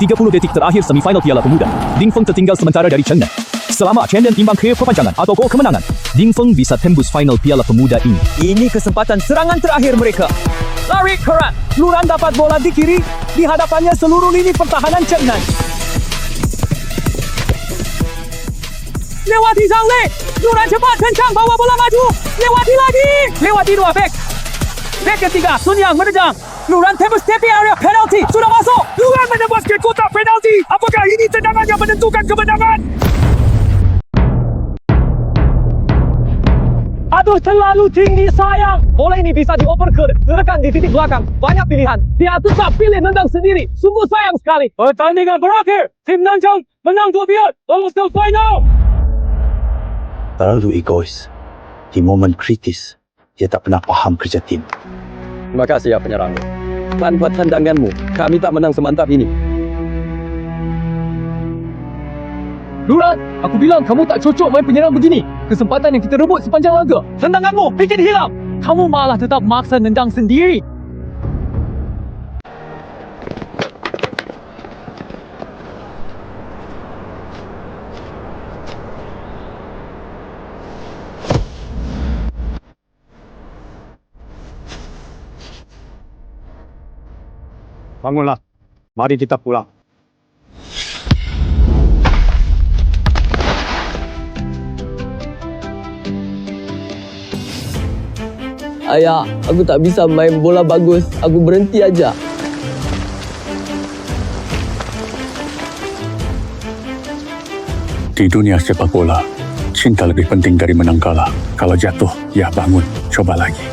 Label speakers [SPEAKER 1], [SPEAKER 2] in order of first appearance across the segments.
[SPEAKER 1] 30 detik terakhir semifinal Piala Pemuda. Ding Feng tertinggal sementara dari Chen Nan. Selama Chen Nan timbang ke perpanjangan atau gol kemenangan, Ding Feng bisa tembus final Piala Pemuda ini.
[SPEAKER 2] Ini kesempatan serangan terakhir mereka. Lari kerat. Luran dapat bola di kiri. Di hadapannya seluruh lini pertahanan Chen Nan. Lewati Zhang Lei. Luran cepat kencang bawa bola maju. Lewati lagi. Lewati dua bek. Bek ketiga Sun Yang menendang. Luran tembus tepi area penalti. Sudah masuk. Luran menembus ke kotak penalti. Apakah ini tendangan yang menentukan kemenangan? Aduh, terlalu tinggi sayang. Bola ini bisa dioper ke rekan di titik belakang. Banyak pilihan. Dia tetap pilih nendang sendiri. Sungguh sayang sekali. Pertandingan berakhir. Tim Nanjing menang 2-2. Lolos ke final.
[SPEAKER 3] Terlalu egois. Di momen kritis, dia tak pernah paham kerja tim.
[SPEAKER 2] Terima kasih ya penyerang. Tanpa tendanganmu, kami tak menang semantap ini. Luran, aku bilang kamu tak cocok main penyerang begini. Kesempatan yang kita rebut sepanjang laga. Tendanganmu bikin hilang. Kamu malah tetap maksa nendang sendiri.
[SPEAKER 3] Bangunlah. Mari kita pulang.
[SPEAKER 2] Ayah, aku tak bisa main bola bagus. Aku berhenti aja.
[SPEAKER 4] Di dunia sepak bola, cinta lebih penting dari menang kalah. Kalau jatuh, ya bangun, coba lagi.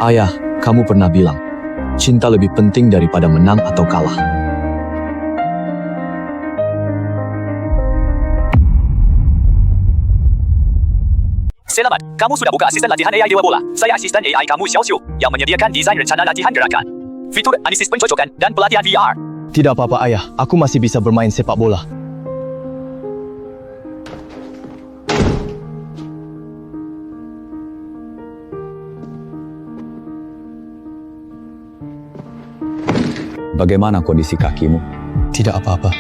[SPEAKER 5] Ayah, kamu pernah bilang, cinta lebih penting daripada menang atau kalah.
[SPEAKER 1] Selamat, kamu sudah buka asisten latihan AI Dewa Bola. Saya asisten AI kamu Xiao Xiu, yang menyediakan desain rencana latihan gerakan, fitur analisis pencocokan, dan pelatihan VR.
[SPEAKER 5] Tidak apa-apa ayah, aku masih bisa bermain sepak bola.
[SPEAKER 6] Bagaimana kondisi kakimu?
[SPEAKER 5] Tidak apa-apa.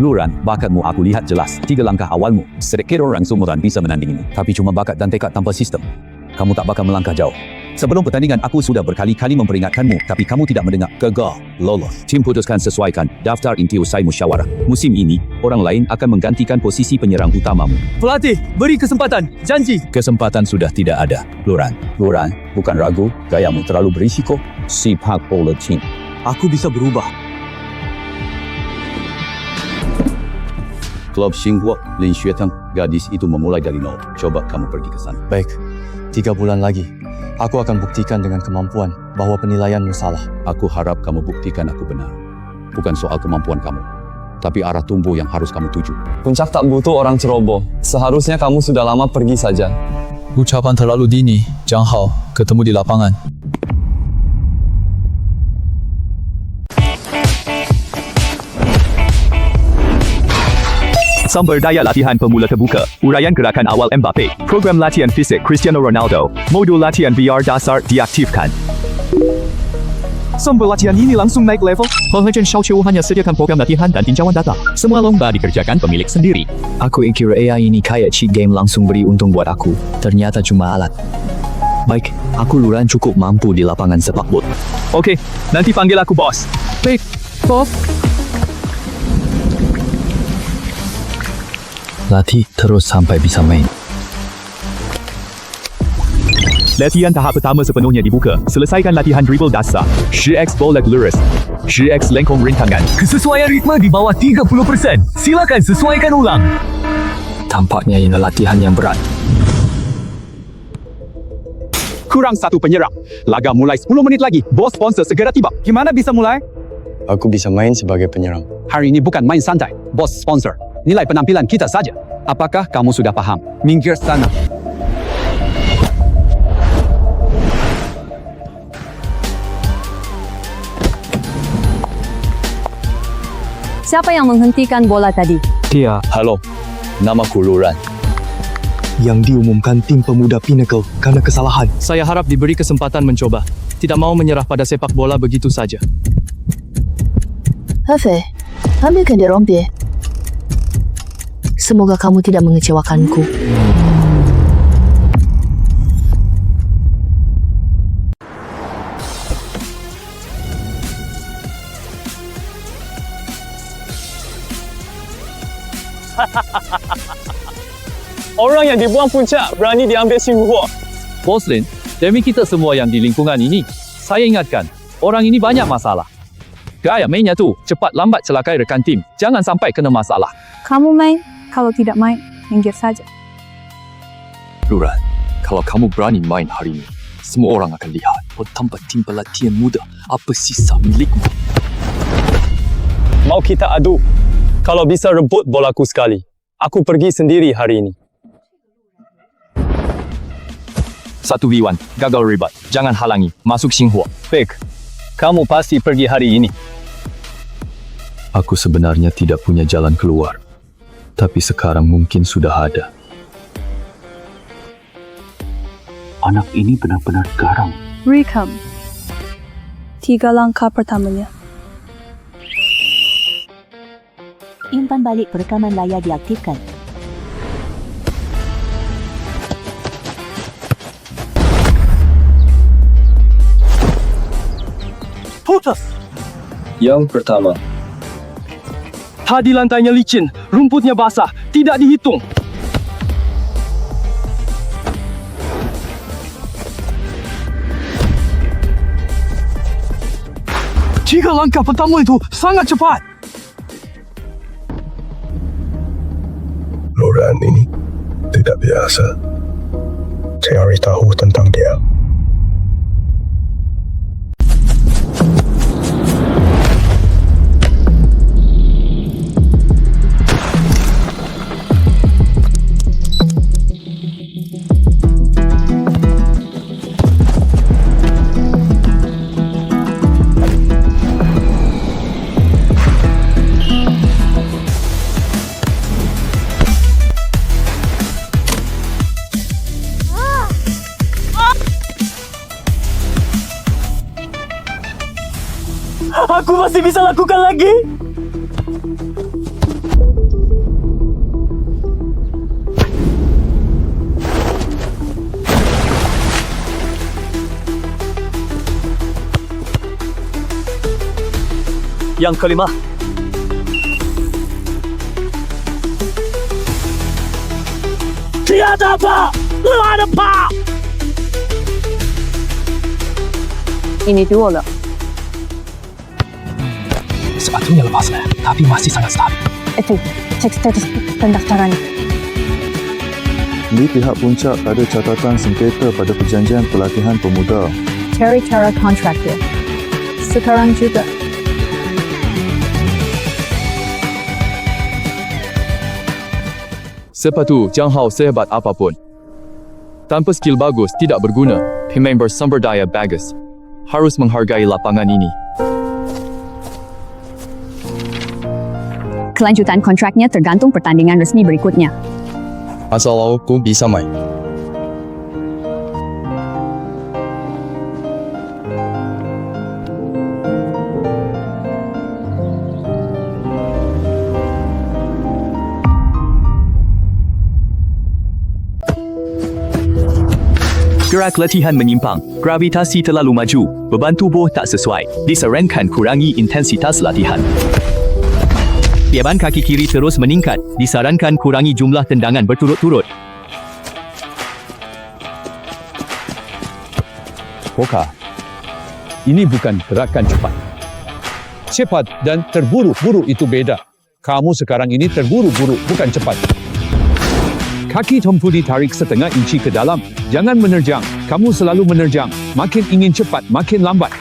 [SPEAKER 6] Luran, bakatmu aku lihat jelas. 3 langkah awalmu, sedikit orang seumuran bisa menandingimu. Tapi cuma bakat dan tekad tanpa sistem. Kamu tak bakal melangkah jauh. Sebelum pertandingan aku sudah berkali-kali memperingatkanmu, tapi kamu tidak mendengar. Gagal, lolos. Tim putuskan sesuaikan daftar inti usai musyawarah. Musim ini, orang lain akan menggantikan posisi penyerang utamamu.
[SPEAKER 2] Pelatih, beri kesempatan. Janji.
[SPEAKER 6] Kesempatan sudah tidak ada. Luran, bukan ragu, gayamu terlalu berisiko. Sepak bola tim.
[SPEAKER 5] Aku bisa berubah.
[SPEAKER 6] Klub Xinghua, Lin Xueteng, gadis itu memulai dari nol. Coba kamu pergi ke sana.
[SPEAKER 5] Baik, 3 bulan lagi. Aku akan buktikan dengan kemampuan bahwa penilaianmu salah.
[SPEAKER 6] Aku harap kamu buktikan aku benar. Bukan soal kemampuan kamu, tapi arah tumbuh yang harus kamu tuju.
[SPEAKER 7] Puncak tak butuh orang ceroboh. Seharusnya kamu sudah lama pergi saja.
[SPEAKER 5] Ucapan terlalu dini. Zhang Hao, ketemu di lapangan.
[SPEAKER 1] Sumber daya latihan pemula terbuka, uraian gerakan awal Mbappe, program latihan fisik Cristiano Ronaldo, modul latihan VR dasar diaktifkan.
[SPEAKER 5] Sumber latihan ini langsung naik level. Pengajian Xiao hanya sediakan program latihan dan tinjauan data. Semua lomba dikerjakan pemilik sendiri. Aku kira AI ini kayak cheat game langsung beri untung buat aku. Ternyata cuma alat. Baik, aku Luran cukup mampu di lapangan sepak bola.
[SPEAKER 1] Oke, nanti panggil aku bos.
[SPEAKER 2] Baik, bos.
[SPEAKER 5] Latih terus sampai bisa main.
[SPEAKER 1] Latihan tahap pertama sepenuhnya dibuka. Selesaikan latihan dribble dasar. 10x bola lurus. 10x lengkung rintangan.
[SPEAKER 2] Kesesuaian ritme di bawah 30%. Silakan sesuaikan ulang.
[SPEAKER 5] Tampaknya ini latihan yang berat.
[SPEAKER 1] Kurang 1 penyerang. Laga mulai 10 menit lagi. Bos sponsor segera tiba.
[SPEAKER 2] Gimana bisa mulai?
[SPEAKER 5] Aku bisa main sebagai penyerang.
[SPEAKER 6] Hari ini bukan main santai, bos sponsor. Nilai penampilan kita saja. Apakah kamu sudah paham? Minggir sana.
[SPEAKER 8] Siapa yang menghentikan bola tadi?
[SPEAKER 2] Tia,
[SPEAKER 7] Halo, namaku Luran.
[SPEAKER 8] Yang diumumkan tim pemuda Pinnacle karena kesalahan.
[SPEAKER 5] Saya harap diberi kesempatan mencoba. Tidak mau menyerah pada sepak bola begitu saja.
[SPEAKER 9] 阿飞，ambilkan dia rompi. Semoga kamu tidak mengecewakanku.
[SPEAKER 7] Orang yang dibuang puncak berani diambil simbuh.
[SPEAKER 5] Bos Lin, demi kita semua yang di lingkungan ini, saya ingatkan, orang ini banyak masalah. Gaya mainnya tu, cepat lambat celakai rekan tim. Jangan sampai kena masalah.
[SPEAKER 10] Kamu main, kalau tidak main, minggir saja.
[SPEAKER 5] Luran, kalau kamu berani main hari ini, semua orang akan lihat. Tanpa tim pelatihan muda, apa sisa milikmu?
[SPEAKER 7] Mau kita adu? Kalau bisa rebut bolaku sekali. Aku pergi sendiri hari ini.
[SPEAKER 5] 1v1, gagal ribat. Jangan halangi, masuk Xinhua.
[SPEAKER 7] Fake, kamu pasti pergi hari ini.
[SPEAKER 5] Aku sebenarnya tidak punya jalan keluar. Tapi sekarang mungkin sudah ada.
[SPEAKER 3] Anak ini benar-benar garang.
[SPEAKER 10] Recom. 3 langkah pertamanya.
[SPEAKER 11] Umpan balik perekaman layar diaktifkan.
[SPEAKER 2] putus.
[SPEAKER 7] Yang pertama,
[SPEAKER 2] Tadi lantainya licin, rumputnya basah, tidak dihitung. Tiga langkah pertama itu sangat cepat.
[SPEAKER 12] Luran ini tidak biasa. Saya harus tahu tentang dia.
[SPEAKER 2] Aku masih bisa lakukan lagi. Yang kelima. Tiada apa! Luar apa!
[SPEAKER 10] Ini dua了。
[SPEAKER 2] Sepatunya lepas, tapi masih sangat stabil.
[SPEAKER 10] Itu, cek status pendaftaran.
[SPEAKER 13] Di pihak puncak ada catatan sengketa pada perjanjian pelatihan pemuda.
[SPEAKER 10] Cari cara kontrak dia. Sekarang juga.
[SPEAKER 5] Sepatu jangan sehebat apapun. Tanpa skill bagus tidak berguna. Pemain bersumber daya bagus. Harus menghargai lapangan ini.
[SPEAKER 10] Kelanjutan kontraknya tergantung pertandingan resmi berikutnya.
[SPEAKER 7] asal aku bisa main.
[SPEAKER 1] Gerak latihan menyimpang, gravitasi terlalu maju, beban tubuh tak sesuai. Disarankan kurangi intensitas latihan. Beban kaki kiri terus meningkat. Disarankan kurangi jumlah tendangan berturut-turut.
[SPEAKER 4] Poka, ini bukan gerakan cepat. Cepat dan terburu-buru itu beda. Kamu sekarang ini terburu-buru, bukan cepat. Kaki tempuh ditarik setengah inci ke dalam. Jangan menerjang. Kamu selalu menerjang. Makin ingin cepat, makin lambat.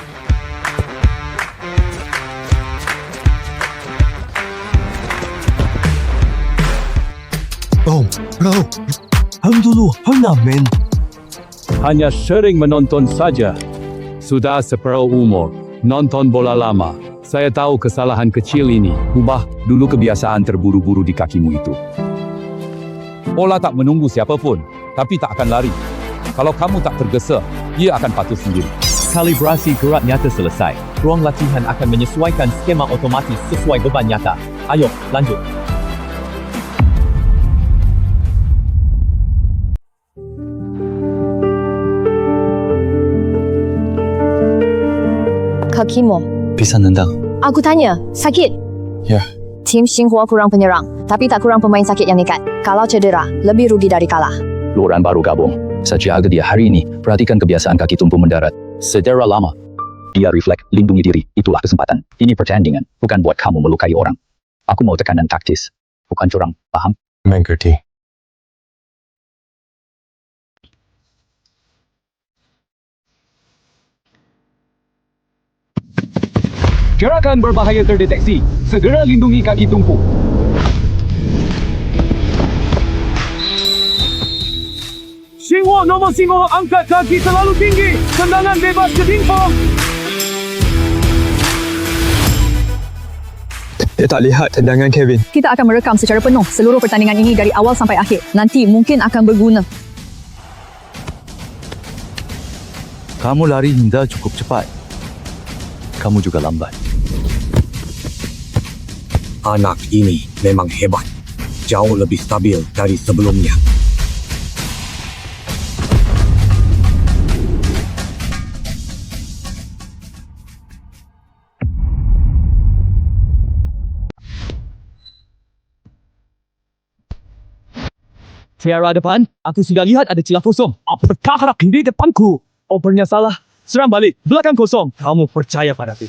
[SPEAKER 8] Hang dulu, hang men.
[SPEAKER 4] Hanya sering menonton saja. Sudah separuh umur. Nonton bola lama. Saya tahu kesalahan kecil ini.
[SPEAKER 6] Ubah dulu kebiasaan terburu-buru di kakimu itu.
[SPEAKER 4] Ola tak menunggu siapapun, tapi tak akan lari. Kalau kamu tak tergesa, ia akan patuh sendiri.
[SPEAKER 1] Kalibrasi gerak nyata selesai. Ruang latihan akan menyesuaikan skema otomatis sesuai beban nyata. Ayo, lanjut.
[SPEAKER 9] Kakimu.
[SPEAKER 8] Bisa nendang.
[SPEAKER 9] Aku tanya, sakit?
[SPEAKER 8] Ya.
[SPEAKER 9] Tim Xinghua kurang penyerang, tapi tak kurang pemain sakit yang nekat. Kalau cedera, lebih rugi dari kalah.
[SPEAKER 6] Luaran baru gabung. Saya jaga dia hari ini. Perhatikan kebiasaan kaki tumpu mendarat. Secara lama. Dia refleks, lindungi diri. Itulah kesempatan. Ini pertandingan, bukan buat kamu melukai orang. Aku mau tekanan taktis, bukan curang. Paham?
[SPEAKER 12] Mengerti.
[SPEAKER 2] Gerakan berbahaya terdeteksi. Segera lindungi kaki tumpu. Xinghua nomor Xinghua angkat kaki terlalu tinggi. Tendangan bebas ke pingpong.
[SPEAKER 8] Dia tak lihat tendangan Kevin.
[SPEAKER 10] Kita akan merekam secara penuh seluruh pertandingan ini dari awal sampai akhir. Nanti mungkin akan berguna.
[SPEAKER 6] Kamu lari Hinda cukup cepat. Kamu juga lambat.
[SPEAKER 3] Anak ini memang hebat. Jauh lebih stabil dari sebelumnya.
[SPEAKER 2] Tiara depan, aku sudah lihat ada celah kosong. Apakah harap di depanku? Opernya salah. Serang balik, belakang kosong. Kamu percaya padaku.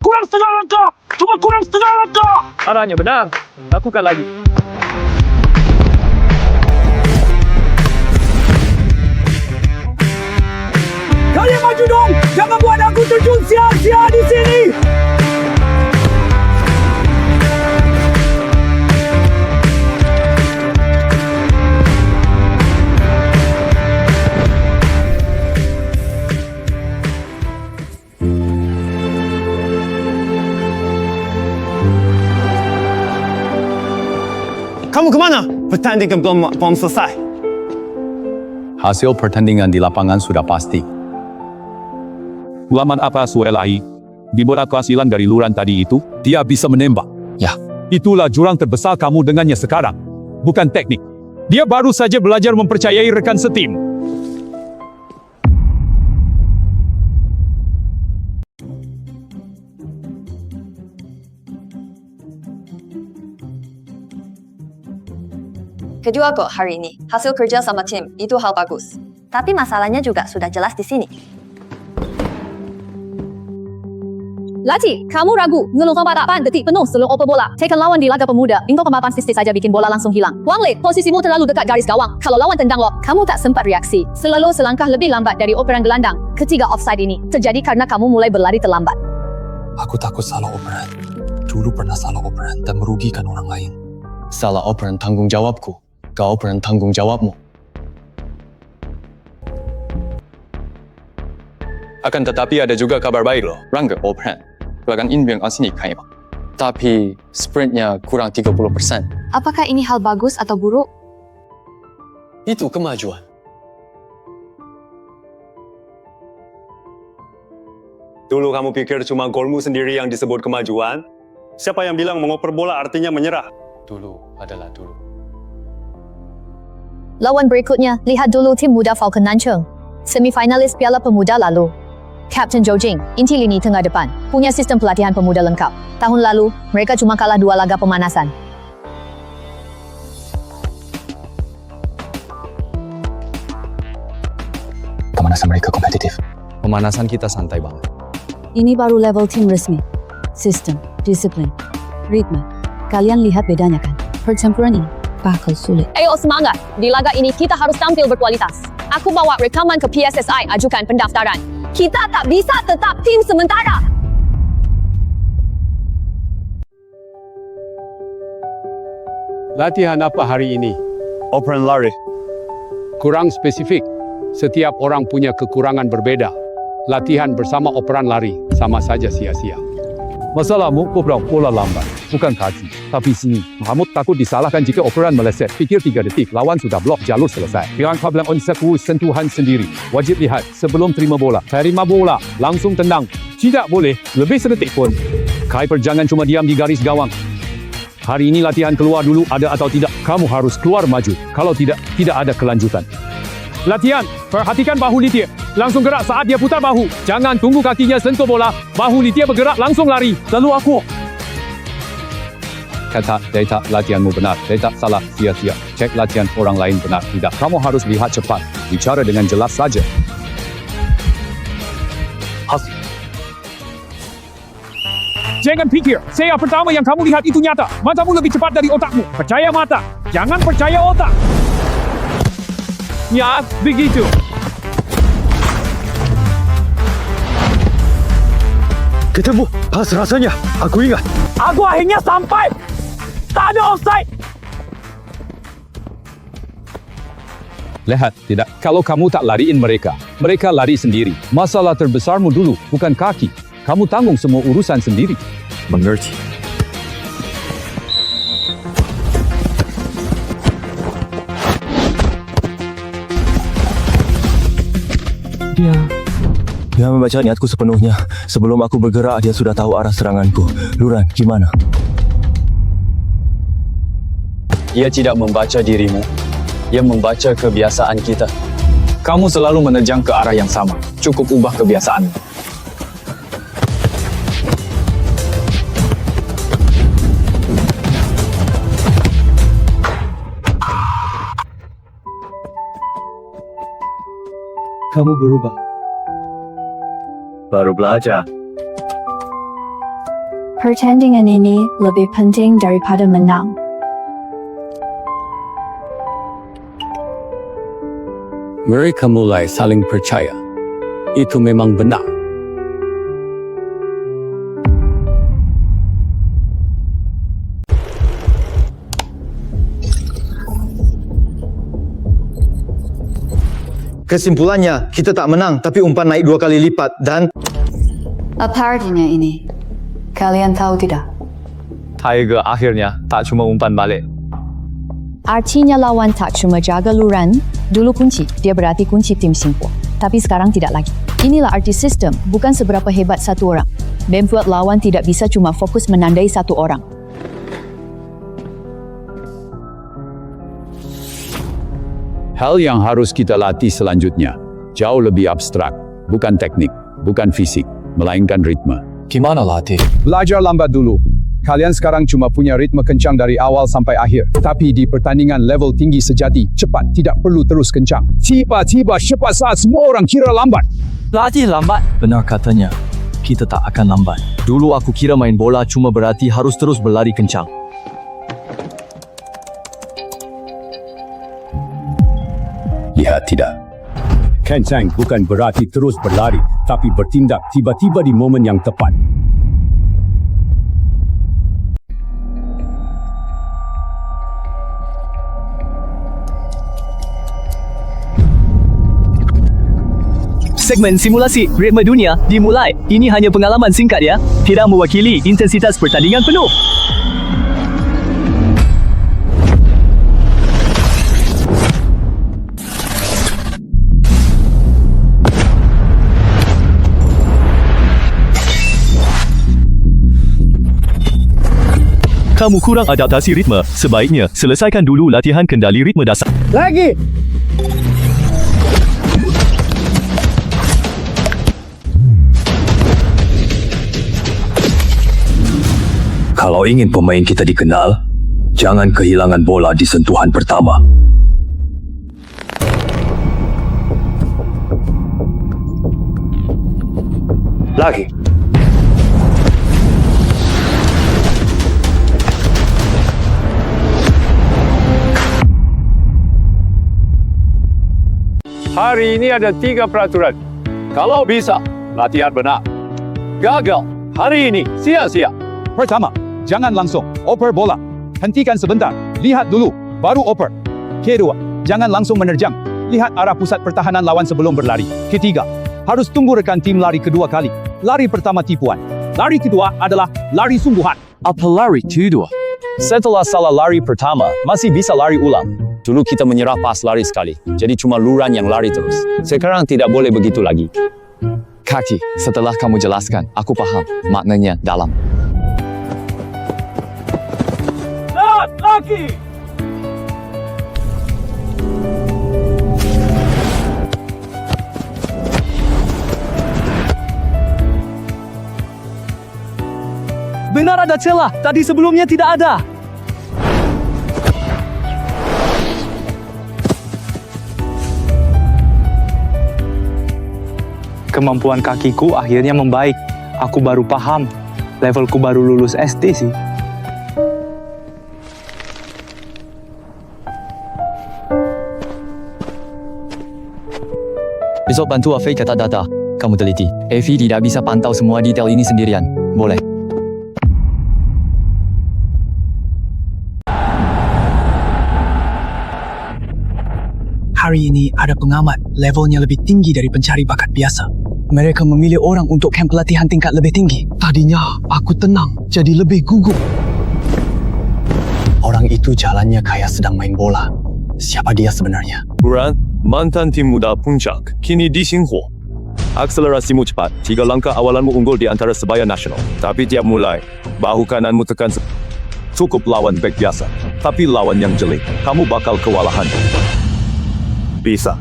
[SPEAKER 2] Kurang setengah langkah! Cuma kurang setengah langkah! Arahnya benar. Lakukan lagi. Kalian maju dong! Jangan buat aku terjun sia-sia di sini!
[SPEAKER 7] Kamu kemana? Pertandingan belum selesai.
[SPEAKER 6] Hasil pertandingan di lapangan sudah pasti.
[SPEAKER 4] Laman apa Suelai? Di bawah kehasilan dari luran tadi itu, dia bisa menembak.
[SPEAKER 6] Ya.
[SPEAKER 4] Itulah jurang terbesar kamu dengannya sekarang. Bukan teknik. Dia baru saja belajar mempercayai rekan setim.
[SPEAKER 9] Kedua kok hari ini. Hasil kerja sama tim, itu hal bagus. Tapi masalahnya juga sudah jelas di sini.
[SPEAKER 10] Lati, kamu ragu. 0,8 detik penuh sebelum oper bola. Tekan lawan di laga pemuda. 0,8 sistis saja bikin bola langsung hilang. Wang Lei, posisimu terlalu dekat garis gawang. Kalau lawan tendang lob, kamu tak sempat reaksi. Selalu selangkah lebih lambat dari operan gelandang. Ketiga offside ini terjadi karena kamu mulai berlari terlambat.
[SPEAKER 8] Aku takut salah operan. Dulu pernah salah operan dan merugikan orang lain. Salah operan tanggung jawabku. Kau operan tanggung jawabmu.
[SPEAKER 7] Akan tetapi ada juga kabar baik loh. Rangga operan. Belakang Inbyung asini kaya. Tapi sprintnya kurang 30%.
[SPEAKER 9] Apakah ini hal bagus atau buruk?
[SPEAKER 8] Itu kemajuan.
[SPEAKER 7] Dulu kamu pikir cuma golmu sendiri yang disebut kemajuan? Siapa yang bilang mengoper bola artinya menyerah?
[SPEAKER 8] Dulu adalah dulu.
[SPEAKER 10] Lawan berikutnya, lihat dulu tim muda Falcon Nancheng. Semifinalis Piala Pemuda lalu. Kapten Zhou Jing, inti lini tengah depan, punya sistem pelatihan pemuda lengkap. Tahun lalu, mereka cuma kalah 2 laga pemanasan.
[SPEAKER 8] Pemanasan mereka kompetitif. Pemanasan kita santai banget.
[SPEAKER 11] Ini baru level tim resmi. Sistem, disiplin, ritme. Kalian lihat bedanya kan? Pertempuran ini bakal sulit.
[SPEAKER 10] Ayo semangat, di laga ini kita harus tampil berkualitas. Aku bawa rekaman ke PSSI, ajukan pendaftaran. Kita tak bisa tetap tim sementara.
[SPEAKER 4] Latihan apa hari ini?
[SPEAKER 7] Operan lari.
[SPEAKER 4] Kurang spesifik. Setiap orang punya kekurangan berbeda. Latihan bersama operan lari sama saja sia-sia. Masalahmu operan bola lambat, bukan kaki. Tapi sini, Mahmud takut disalahkan jika operan meleset. Fikir 3 detik, lawan sudah blok, jalur selesai. Jangan problem onsekuh sentuhan sendiri. Wajib lihat sebelum terima bola. Terima bola, langsung tendang. Tidak boleh, lebih sedetik pun. Kuiper jangan cuma diam di garis gawang. Hari ini latihan keluar dulu, ada atau tidak. Kamu harus keluar maju. Kalau tidak, tidak ada kelanjutan. Latihan, perhatikan bahu Lithia. Langsung gerak saat dia putar bahu. Jangan tunggu kakinya sentuh bola. Bahu Lithia bergerak, langsung lari. Lalu aku. Kata, data latihanmu benar. Data salah, sia-sia. Cek latihan orang lain benar. Tidak, kamu harus lihat cepat. Bicara dengan jelas saja. Hasil. Jangan pikir, saya pertama yang kamu lihat itu nyata. Matamu lebih cepat dari otakmu. Percaya mata, jangan percaya otak. Ya, begitu.
[SPEAKER 12] Ketemu, pas rasanya. Aku ingat.
[SPEAKER 2] Aku akhirnya sampai. Tak ada offside.
[SPEAKER 4] Lihat, tidak. Kalau kamu tak lariin mereka, mereka lari sendiri. Masalah terbesarmu dulu, bukan kaki. Kamu tanggung semua urusan sendiri.
[SPEAKER 5] Mengerti. Dia membaca niatku sepenuhnya. Sebelum aku bergerak, dia sudah tahu arah seranganku. Luran, gimana?
[SPEAKER 8] Ia tidak membaca dirimu. Ia membaca kebiasaan kita. Kamu selalu menerjang ke arah yang sama. Cukup ubah kebiasaanmu.
[SPEAKER 5] Kamu berubah. Baru belajar.
[SPEAKER 11] Pertandingan ini lebih penting daripada menang.
[SPEAKER 4] Mereka mulai saling percaya. Itu memang benar.
[SPEAKER 13] Kesimpulannya, kita tak menang tapi umpan naik 2 kali lipat dan...
[SPEAKER 11] Apa artinya ini? Kalian tahu tidak?
[SPEAKER 1] Tiger akhirnya tak cuma umpan balik.
[SPEAKER 11] Artinya lawan tak cuma jaga luran, dulu kunci, dia berarti kunci tim Singapura. Tapi sekarang tidak lagi. Inilah arti sistem, bukan seberapa hebat satu orang. Membuat lawan tidak bisa cuma fokus menandai satu orang.
[SPEAKER 4] Hal yang harus kita latih selanjutnya, jauh lebih abstrak. Bukan teknik, bukan fisik, melainkan ritme.
[SPEAKER 8] Gimana latih?
[SPEAKER 4] Belajar lambat dulu. Kalian sekarang cuma punya ritme kencang dari awal sampai akhir. Tapi di pertandingan level tinggi sejati, cepat tidak perlu terus kencang. Tiba-tiba cepat saat semua orang kira lambat.
[SPEAKER 1] Latih lambat.
[SPEAKER 5] Benar katanya. Kita tak akan lambat. Dulu aku kira main bola cuma berarti harus terus berlari kencang.
[SPEAKER 4] Lihat tidak. Kencang bukan berarti terus berlari, tapi bertindak tiba-tiba di momen yang tepat.
[SPEAKER 1] Segmen simulasi ritme dunia dimulai. Ini hanya pengalaman singkat ya. Tidak mewakili intensitas pertandingan penuh. Kamu kurang adaptasi ritme. Sebaiknya selesaikan dulu latihan kendali ritme dasar.
[SPEAKER 2] Lagi.
[SPEAKER 5] Kalau ingin pemain kita dikenal, jangan kehilangan bola di sentuhan pertama.
[SPEAKER 12] Lagi.
[SPEAKER 4] Hari ini ada 3 peraturan. Kalau bisa, latihan benar. Gagal, hari ini sia-sia. Pertama, jangan langsung oper bola. Hentikan sebentar, lihat dulu, baru oper. Kedua, jangan langsung menerjang. lihat arah pusat pertahanan lawan sebelum berlari. Ketiga, harus tunggu rekan tim lari kedua kali. Lari pertama tipuan. Lari kedua adalah lari sungguhan.
[SPEAKER 7] Apa lari kedua? Setelah salah lari pertama, masih bisa lari ulang. Dulu kita menyerah pas lari sekali, jadi cuma Luran yang lari terus. Sekarang tidak boleh begitu lagi. Kaki, setelah kamu jelaskan, aku paham maknanya dalam.
[SPEAKER 2] Lagi. Benar ada celah, tadi sebelumnya tidak ada. Kemampuan kakiku akhirnya membaik. Aku baru paham. Levelku baru lulus SD sih.
[SPEAKER 5] Besok bantu Afei kata data. Kamu teliti. Evi tidak bisa pantau semua detail ini sendirian. Boleh.
[SPEAKER 2] Hari ini ada pengamat, levelnya lebih tinggi dari pencari bakat biasa. Mereka memilih orang untuk kamp pelatihan tingkat lebih tinggi. Tadinya aku tenang, jadi lebih gugup. Orang itu jalannya kayak sedang main bola. Siapa dia sebenarnya?
[SPEAKER 14] Luran, mantan tim muda puncak, kini di Xinhuo. Akselerasimu cepat, 3 langkah awalanmu unggul di antara sebaya nasional. Tapi tiap mulai, bahu kananmu tekan cukup lawan back biasa. Tapi lawan yang jelek, kamu bakal kewalahan. Bisa.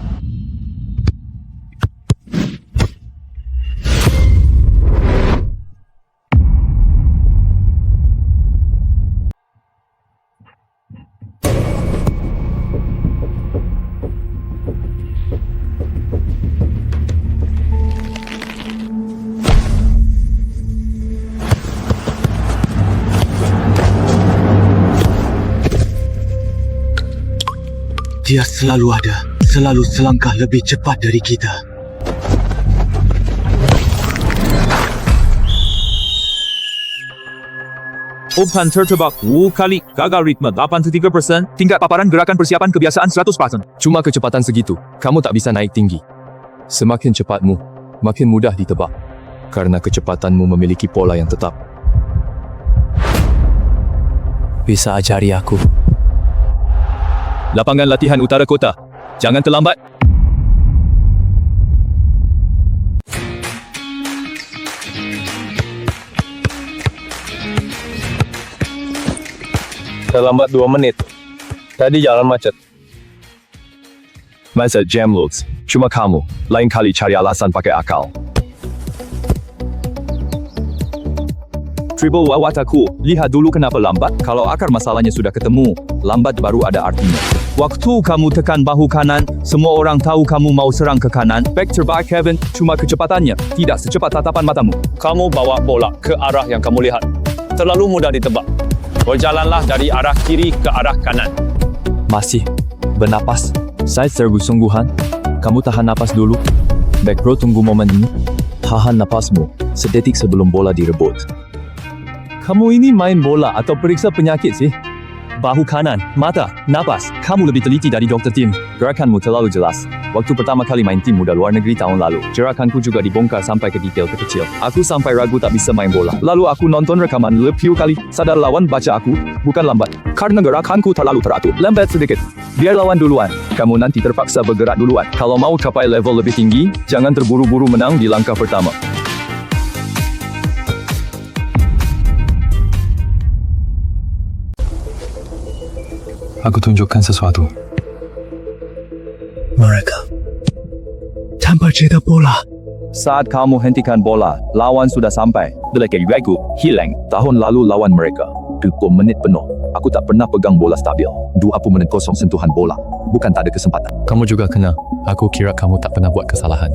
[SPEAKER 2] Dia selalu ada, selalu selangkah lebih cepat dari kita.
[SPEAKER 1] Ophan tertebak 2 kali, gagal ritme 83%, tingkat paparan gerakan persiapan kebiasaan 100%.
[SPEAKER 8] Cuma kecepatan segitu, kamu tak bisa naik tinggi. Semakin cepatmu, makin mudah ditebak. Karena kecepatanmu memiliki pola yang tetap.
[SPEAKER 5] Bisa ajari aku.
[SPEAKER 1] Lapangan latihan utara kota. Jangan terlambat.
[SPEAKER 14] Terlambat 2 menit. Tadi jalan macet. Masa jam loads. Cuma kamu. Lain kali cari alasan pakai akal.
[SPEAKER 1] Triple wawataku, lihat dulu kenapa lambat. Kalau akar masalahnya sudah ketemu, lambat baru ada artinya. Waktu kamu tekan bahu kanan, semua orang tahu kamu mau serang ke kanan. Back terbaik Kevin, cuma kecepatannya tidak secepat tatapan matamu.
[SPEAKER 7] Kamu bawa bola ke arah yang kamu lihat. Terlalu mudah ditebak. Berjalanlah dari arah kiri ke arah kanan.
[SPEAKER 5] Masih bernapas. Saya serbu sungguhan. Kamu tahan napas dulu. Back row tunggu momen ini. Tahan napasmu sedetik sebelum bola direbut.
[SPEAKER 1] Kamu ini main bola atau periksa penyakit sih? Bahu kanan, mata, napas. Kamu lebih teliti dari dokter tim. Gerakanmu terlalu jelas. Waktu pertama kali main tim muda luar negeri tahun lalu, gerakanku juga dibongkar sampai ke detail terkecil. Aku sampai ragu tak bisa main bola. Lalu aku nonton rekaman lebih kali. Sadar lawan baca aku, bukan lambat. Karena gerakanku terlalu teratur. Lambat sedikit. Biar lawan duluan. Kamu nanti terpaksa bergerak duluan. Kalau mau capai level lebih tinggi, jangan terburu-buru menang di langkah pertama.
[SPEAKER 8] Aku tunjukkan sesuatu.
[SPEAKER 2] Mereka tanpa jeda bola.
[SPEAKER 1] Saat kamu hentikan bola, lawan sudah sampai. Belakang hilang. Tahun lalu lawan mereka. 20 menit penuh. Aku tak pernah pegang bola stabil. 20 menit kosong sentuhan bola. Bukan tak ada kesempatan.
[SPEAKER 8] Kamu juga kena. Aku kira kamu tak pernah buat kesalahan.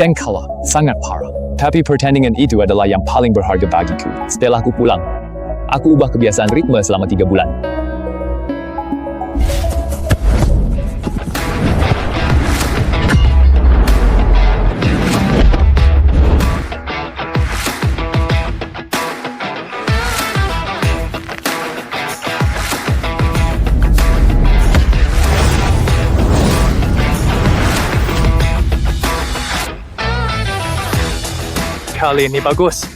[SPEAKER 7] Dan kalah, sangat parah. Tapi pertandingan itu adalah yang paling berharga bagiku. Setelah aku pulang, aku ubah kebiasaan ritme selama 3 bulan.
[SPEAKER 2] Kali ini bagus.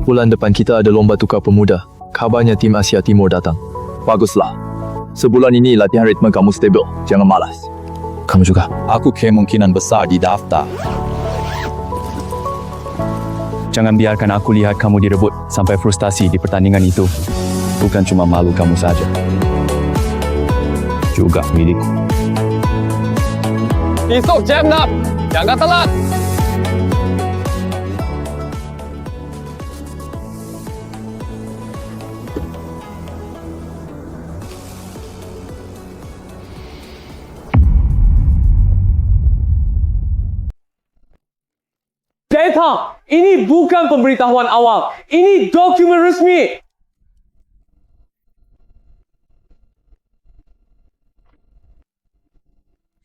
[SPEAKER 5] Bulan depan kita ada lomba tukar pemuda. Kabarnya tim Asia Timur datang.
[SPEAKER 1] Baguslah. Sebulan ini latihan ritme kamu stabil. Jangan malas.
[SPEAKER 5] Kamu juga.
[SPEAKER 7] Aku kemungkinan besar di daftar. Jangan biarkan aku lihat kamu direbut sampai frustasi di pertandingan itu. Bukan cuma malu kamu saja, juga milikku.
[SPEAKER 2] Esok jam 6. Jangan telat. Data, ini bukan pemberitahuan awal. Ini dokumen resmi.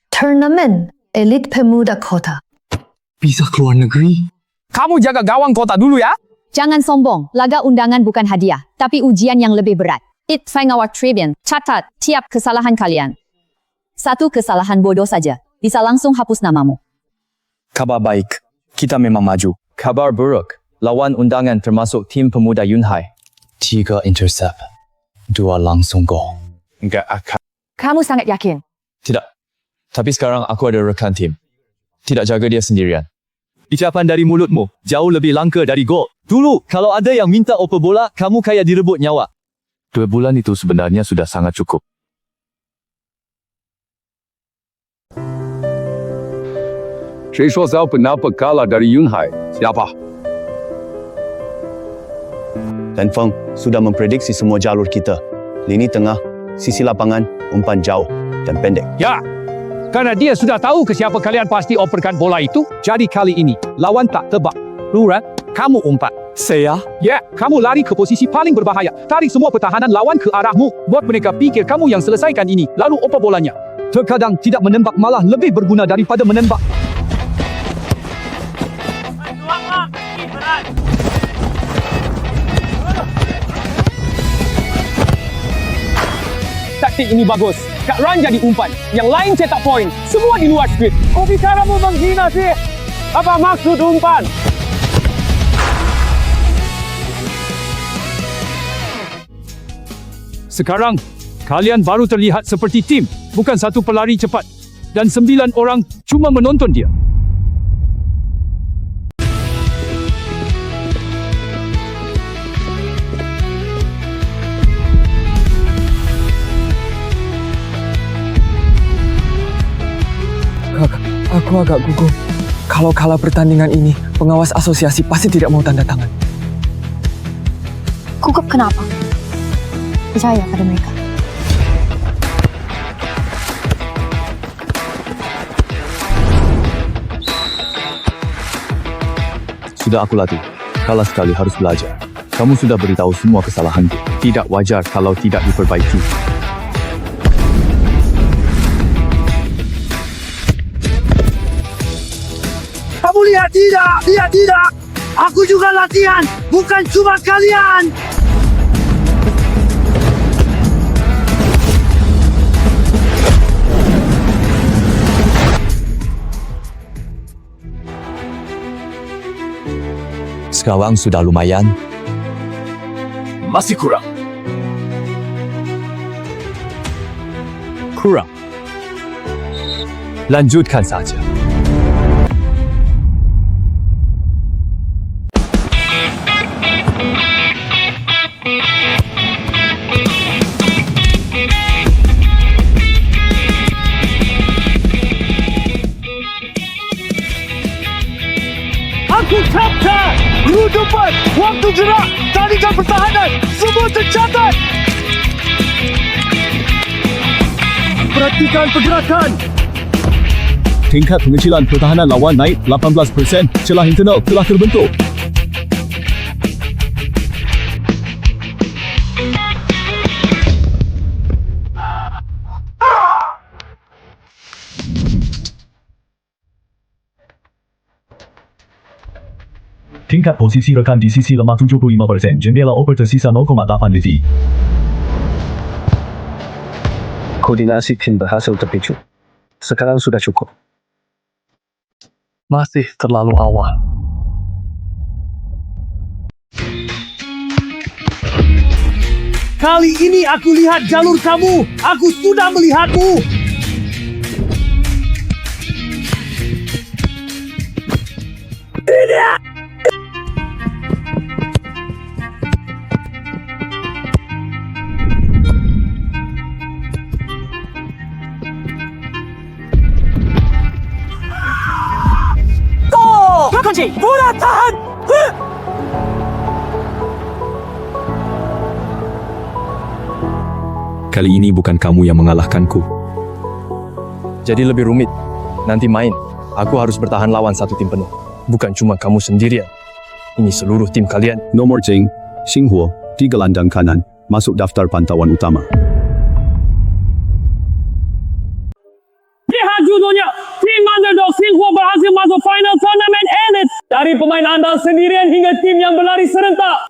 [SPEAKER 11] Turnamen Elit Pemuda Kota.
[SPEAKER 8] Bisa keluar negeri?
[SPEAKER 2] Kamu jaga gawang kota dulu ya.
[SPEAKER 10] Jangan sombong, laga undangan bukan hadiah, tapi ujian yang lebih berat. It Fangawak Tribune, catat tiap kesalahan kalian. Satu kesalahan bodoh saja, bisa langsung hapus namamu.
[SPEAKER 7] Kabar baik, kita memang maju. Kabar buruk, lawan undangan termasuk tim pemuda Yunhai.
[SPEAKER 8] 3 intercept, 2 langsung gol.
[SPEAKER 7] Enggak akan.
[SPEAKER 10] Kamu sangat yakin?
[SPEAKER 7] Tidak. Tapi sekarang aku ada rekan tim. Tidak jaga dia sendirian.
[SPEAKER 1] Ucapan dari mulutmu jauh lebih langka dari gol. Dulu, kalau ada yang minta oper bola, kamu kayak direbut nyawa. 2 bulan itu sebenarnya sudah sangat cukup.
[SPEAKER 4] Saya tahu kenapa kalah dari Yunhai. Siapa?
[SPEAKER 6] Dan Feng sudah memprediksi semua jalur kita. Lini tengah, sisi lapangan, umpan jauh dan pendek.
[SPEAKER 4] Ya, karena dia sudah tahu ke siapa kalian pasti operkan bola itu. Jadi kali ini, lawan tak tebak. Luran, kamu umpan.
[SPEAKER 8] Saya?
[SPEAKER 4] Ya, kamu lari ke posisi paling berbahaya. Tarik semua pertahanan lawan ke arahmu. Buat mereka pikir kamu yang selesaikan ini. Lalu oper bolanya. Terkadang tidak menembak malah lebih berguna daripada menembak.
[SPEAKER 2] Taktik ini bagus. Kak Ran jadi umpan. Yang lain cetak poin. Semua di luar skrip. Kau bicara mau menghina sih? Apa maksud umpan?
[SPEAKER 4] Sekarang, kalian baru terlihat seperti tim, bukan satu pelari cepat. Dan 9 orang cuma menonton dia.
[SPEAKER 8] Aku agak gugup. Kalau kalah pertandingan ini, pengawas asosiasi pasti tidak mau tanda tangan.
[SPEAKER 11] Gugup kenapa? Percaya pada mereka.
[SPEAKER 1] Sudah aku latih. Kalah sekali harus belajar. Kamu sudah beritahu semua kesalahanku. Tidak wajar kalau tidak diperbaiki.
[SPEAKER 2] Kamu lihat tidak. Aku juga latihan, bukan cuma kalian.
[SPEAKER 7] Sekarang sudah lumayan.
[SPEAKER 1] Masih kurang. Kurang. Lanjutkan saja.
[SPEAKER 2] Aku captain. Rule depan, waktu gerak, tarikan pertahanan, semua tercatat. Perhatikan pergerakan.
[SPEAKER 1] Tingkat pengecilan pertahanan lawan naik 18%. Celah internal telah terbentuk.
[SPEAKER 12] Tingkat posisi rekan di sisi lemah 75%, jendela oper tersisa 0,8 detik.
[SPEAKER 15] Koordinasi tim berhasil terpicu. Sekarang sudah cukup. Masih terlalu awal.
[SPEAKER 2] Kali ini aku lihat jalur kamu. Aku sudah melihatmu. Tidak. Go! Kunci, bola tahan.
[SPEAKER 7] Kali ini bukan kamu yang mengalahkanku.
[SPEAKER 8] Jadi lebih rumit. Nanti main, aku harus bertahan lawan satu tim penuh. Bukan cuma kamu sendirian. Ini seluruh tim kalian.
[SPEAKER 6] Nomor Cheng, Xinghuo, di gelandang kanan, masuk daftar pantauan utama.
[SPEAKER 2] Lihat judulnya, tim underdog Xinghuo berhasil masuk final tournament and dari pemain andal sendirian hingga tim yang berlari serentak.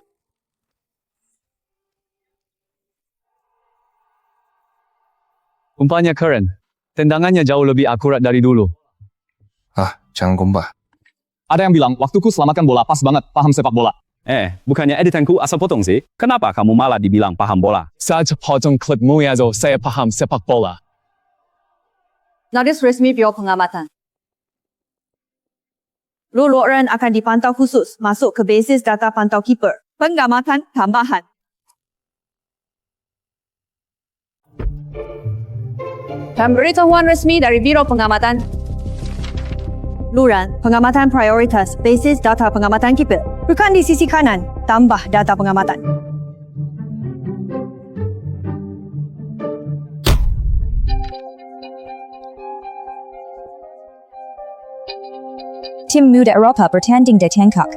[SPEAKER 7] Umpanya keren. Tendangannya jauh lebih akurat dari dulu.
[SPEAKER 8] Jangan gombah.
[SPEAKER 7] Ada yang bilang, waktuku selamatkan bola pas banget, paham sepak bola. Bukannya editanku asal potong sih? Kenapa kamu malah dibilang paham bola?
[SPEAKER 8] Saja potong klipmu ya, saya paham sepak bola.
[SPEAKER 9] Nugget resmi Biro Pengamatan. Luloran akan dipantau khusus masuk ke basis data pantau keeper. Pengamatan tambahan. Pemberitahuan resmi dari Biro Pengamatan. Luran, pengamatan prioritas, basis data pengamatan keeper. Bukan di sisi kanan, tambah data pengamatan.
[SPEAKER 11] Tim muda Eropah bertanding di Tiangkok.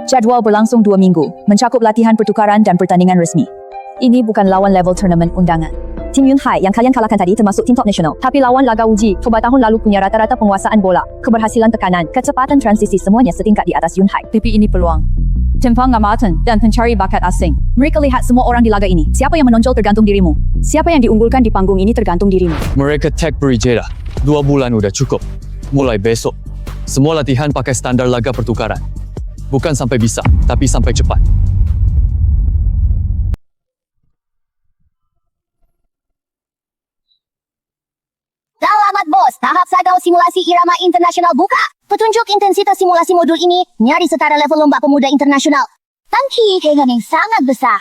[SPEAKER 11] Jadual berlangsung 2 minggu, mencakup latihan pertukaran dan pertandingan resmi. Ini bukan lawan level turnamen undangan. Tim Yunhai yang kalian kalahkan tadi termasuk tim top nasional. Tapi lawan laga uji, coba tahun lalu punya rata-rata penguasaan bola, keberhasilan tekanan, kecepatan transisi semuanya setingkat di atas Yunhai. Tapi ini peluang. Tim pengamatan dan pencari bakat asing. Mereka lihat semua orang di laga ini. Siapa yang menonjol tergantung dirimu. Siapa yang diunggulkan di panggung ini tergantung dirimu.
[SPEAKER 8] Mereka tag beri jeda. 2 bulan udah cukup. Mulai besok, semua latihan pakai standar laga pertukaran. Bukan sampai bisa, tapi sampai cepat.
[SPEAKER 10] Selamat bos, tahap sagau simulasi irama internasional buka. Petunjuk intensitas simulasi modul ini nyaris setara level lomba pemuda internasional. Tangki dengan yang sangat besar.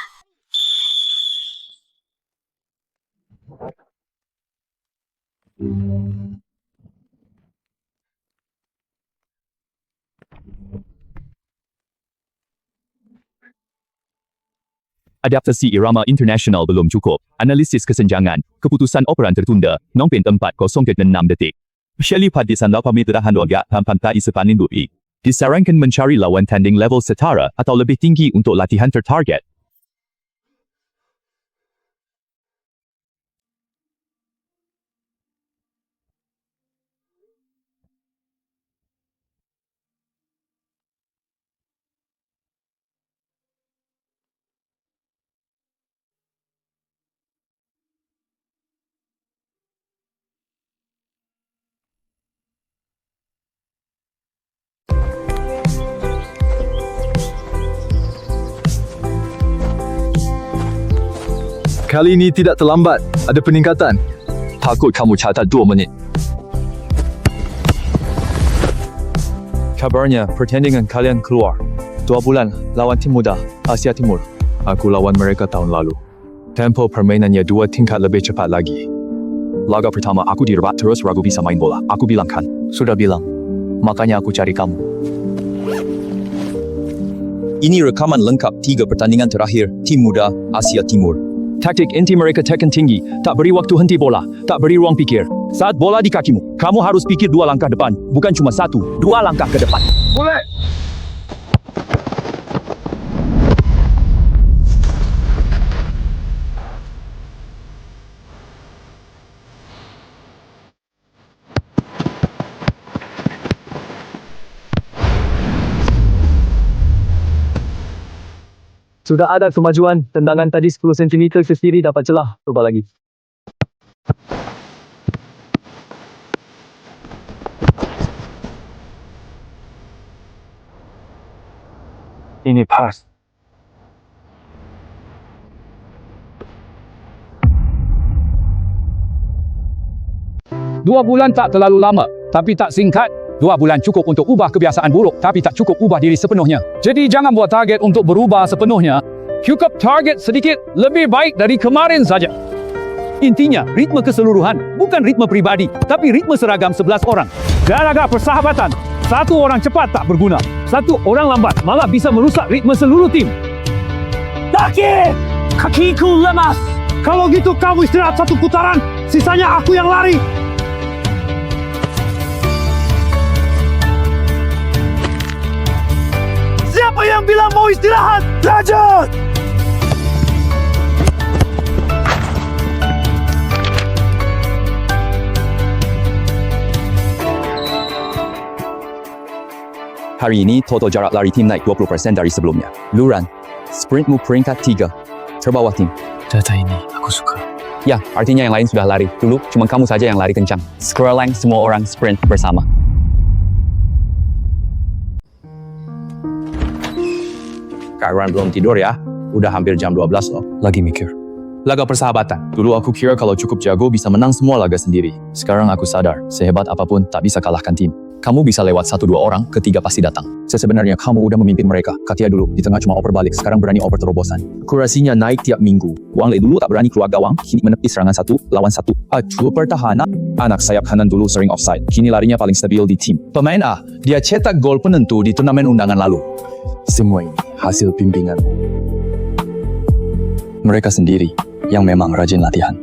[SPEAKER 1] Adaptasi irama internasional belum cukup. Analisis kesenjangan, keputusan operan tertunda, 0.406 detik. Shelley Padisan 8 meter handoga dan pantai sepanin bui. Disarankan mencari lawan tanding level setara atau lebih tinggi untuk latihan tertarget.
[SPEAKER 13] Kali ini tidak terlambat. Ada peningkatan.
[SPEAKER 7] Takut kamu catat 2 menit. Kabarnya pertandingan kalian keluar. 2 bulan lawan tim muda Asia Timur. Aku lawan mereka tahun lalu. Tempo permainannya 2 tingkat lebih cepat lagi. Laga pertama aku direbat terus ragu bisa main bola. Aku bilang kan. Sudah bilang. Makanya aku cari kamu.
[SPEAKER 6] Ini rekaman lengkap 3 pertandingan terakhir tim muda Asia Timur.
[SPEAKER 7] Taktik inti mereka tekan tinggi, tak beri waktu henti bola, tak beri ruang pikir. Saat bola di kakimu, kamu harus pikir 2 langkah depan, bukan cuma 1, 2 langkah ke depan.
[SPEAKER 2] Boleh. Sudah ada kemajuan. Tendangan tadi 10 cm ke kiri dapat celah. Cuba lagi.
[SPEAKER 15] Ini pas.
[SPEAKER 4] Dua bulan tak terlalu lama, tapi tak singkat. 2 bulan cukup untuk ubah kebiasaan buruk, tapi tak cukup ubah diri sepenuhnya. Jadi jangan buat target untuk berubah sepenuhnya. Cukup target sedikit lebih baik dari kemarin saja. Intinya, ritme keseluruhan, bukan ritme pribadi, tapi ritme seragam 11 orang. Jaga persahabatan. 1 orang cepat tak berguna. 1 orang lambat malah bisa merusak ritme seluruh tim.
[SPEAKER 2] Taki! Kakiku lemas. Kalau gitu kamu istirahat 1 putaran, sisanya aku yang lari. Siapa yang bilang mau istirahat? Lanjut!
[SPEAKER 6] Hari ini total jarak lari tim naik 20% dari sebelumnya. Luran, sprintmu peringkat 3, terbawah tim.
[SPEAKER 8] Data ini aku suka.
[SPEAKER 7] Ya, artinya yang lain sudah lari. Dulu cuma kamu saja yang lari kencang. Sekarang semua orang sprint bersama. Kak Ran belum tidur ya? Udah hampir jam 12 loh.
[SPEAKER 8] Lagi mikir.
[SPEAKER 5] Laga persahabatan. Dulu aku kira kalau cukup jago bisa menang semua laga sendiri. Sekarang aku sadar, sehebat apapun tak bisa kalahkan tim. Kamu bisa lewat 1-2 orang, ketiga pasti datang. Sebenarnya kamu udah memimpin mereka. Katia dulu di tengah cuma oper balik, sekarang berani oper terobosan. Kurasinya naik tiap minggu.
[SPEAKER 6] Wang Lei dulu tak berani keluar gawang, kini menepis serangan 1 lawan 1.
[SPEAKER 5] Acuh pertahanan.
[SPEAKER 6] Anak sayap kanan dulu sering offside, kini larinya paling stabil di tim.
[SPEAKER 5] Pemain A, dia cetak gol penentu di turnamen undangan lalu. Semua ini hasil bimbingan. Mereka sendiri yang memang rajin latihan.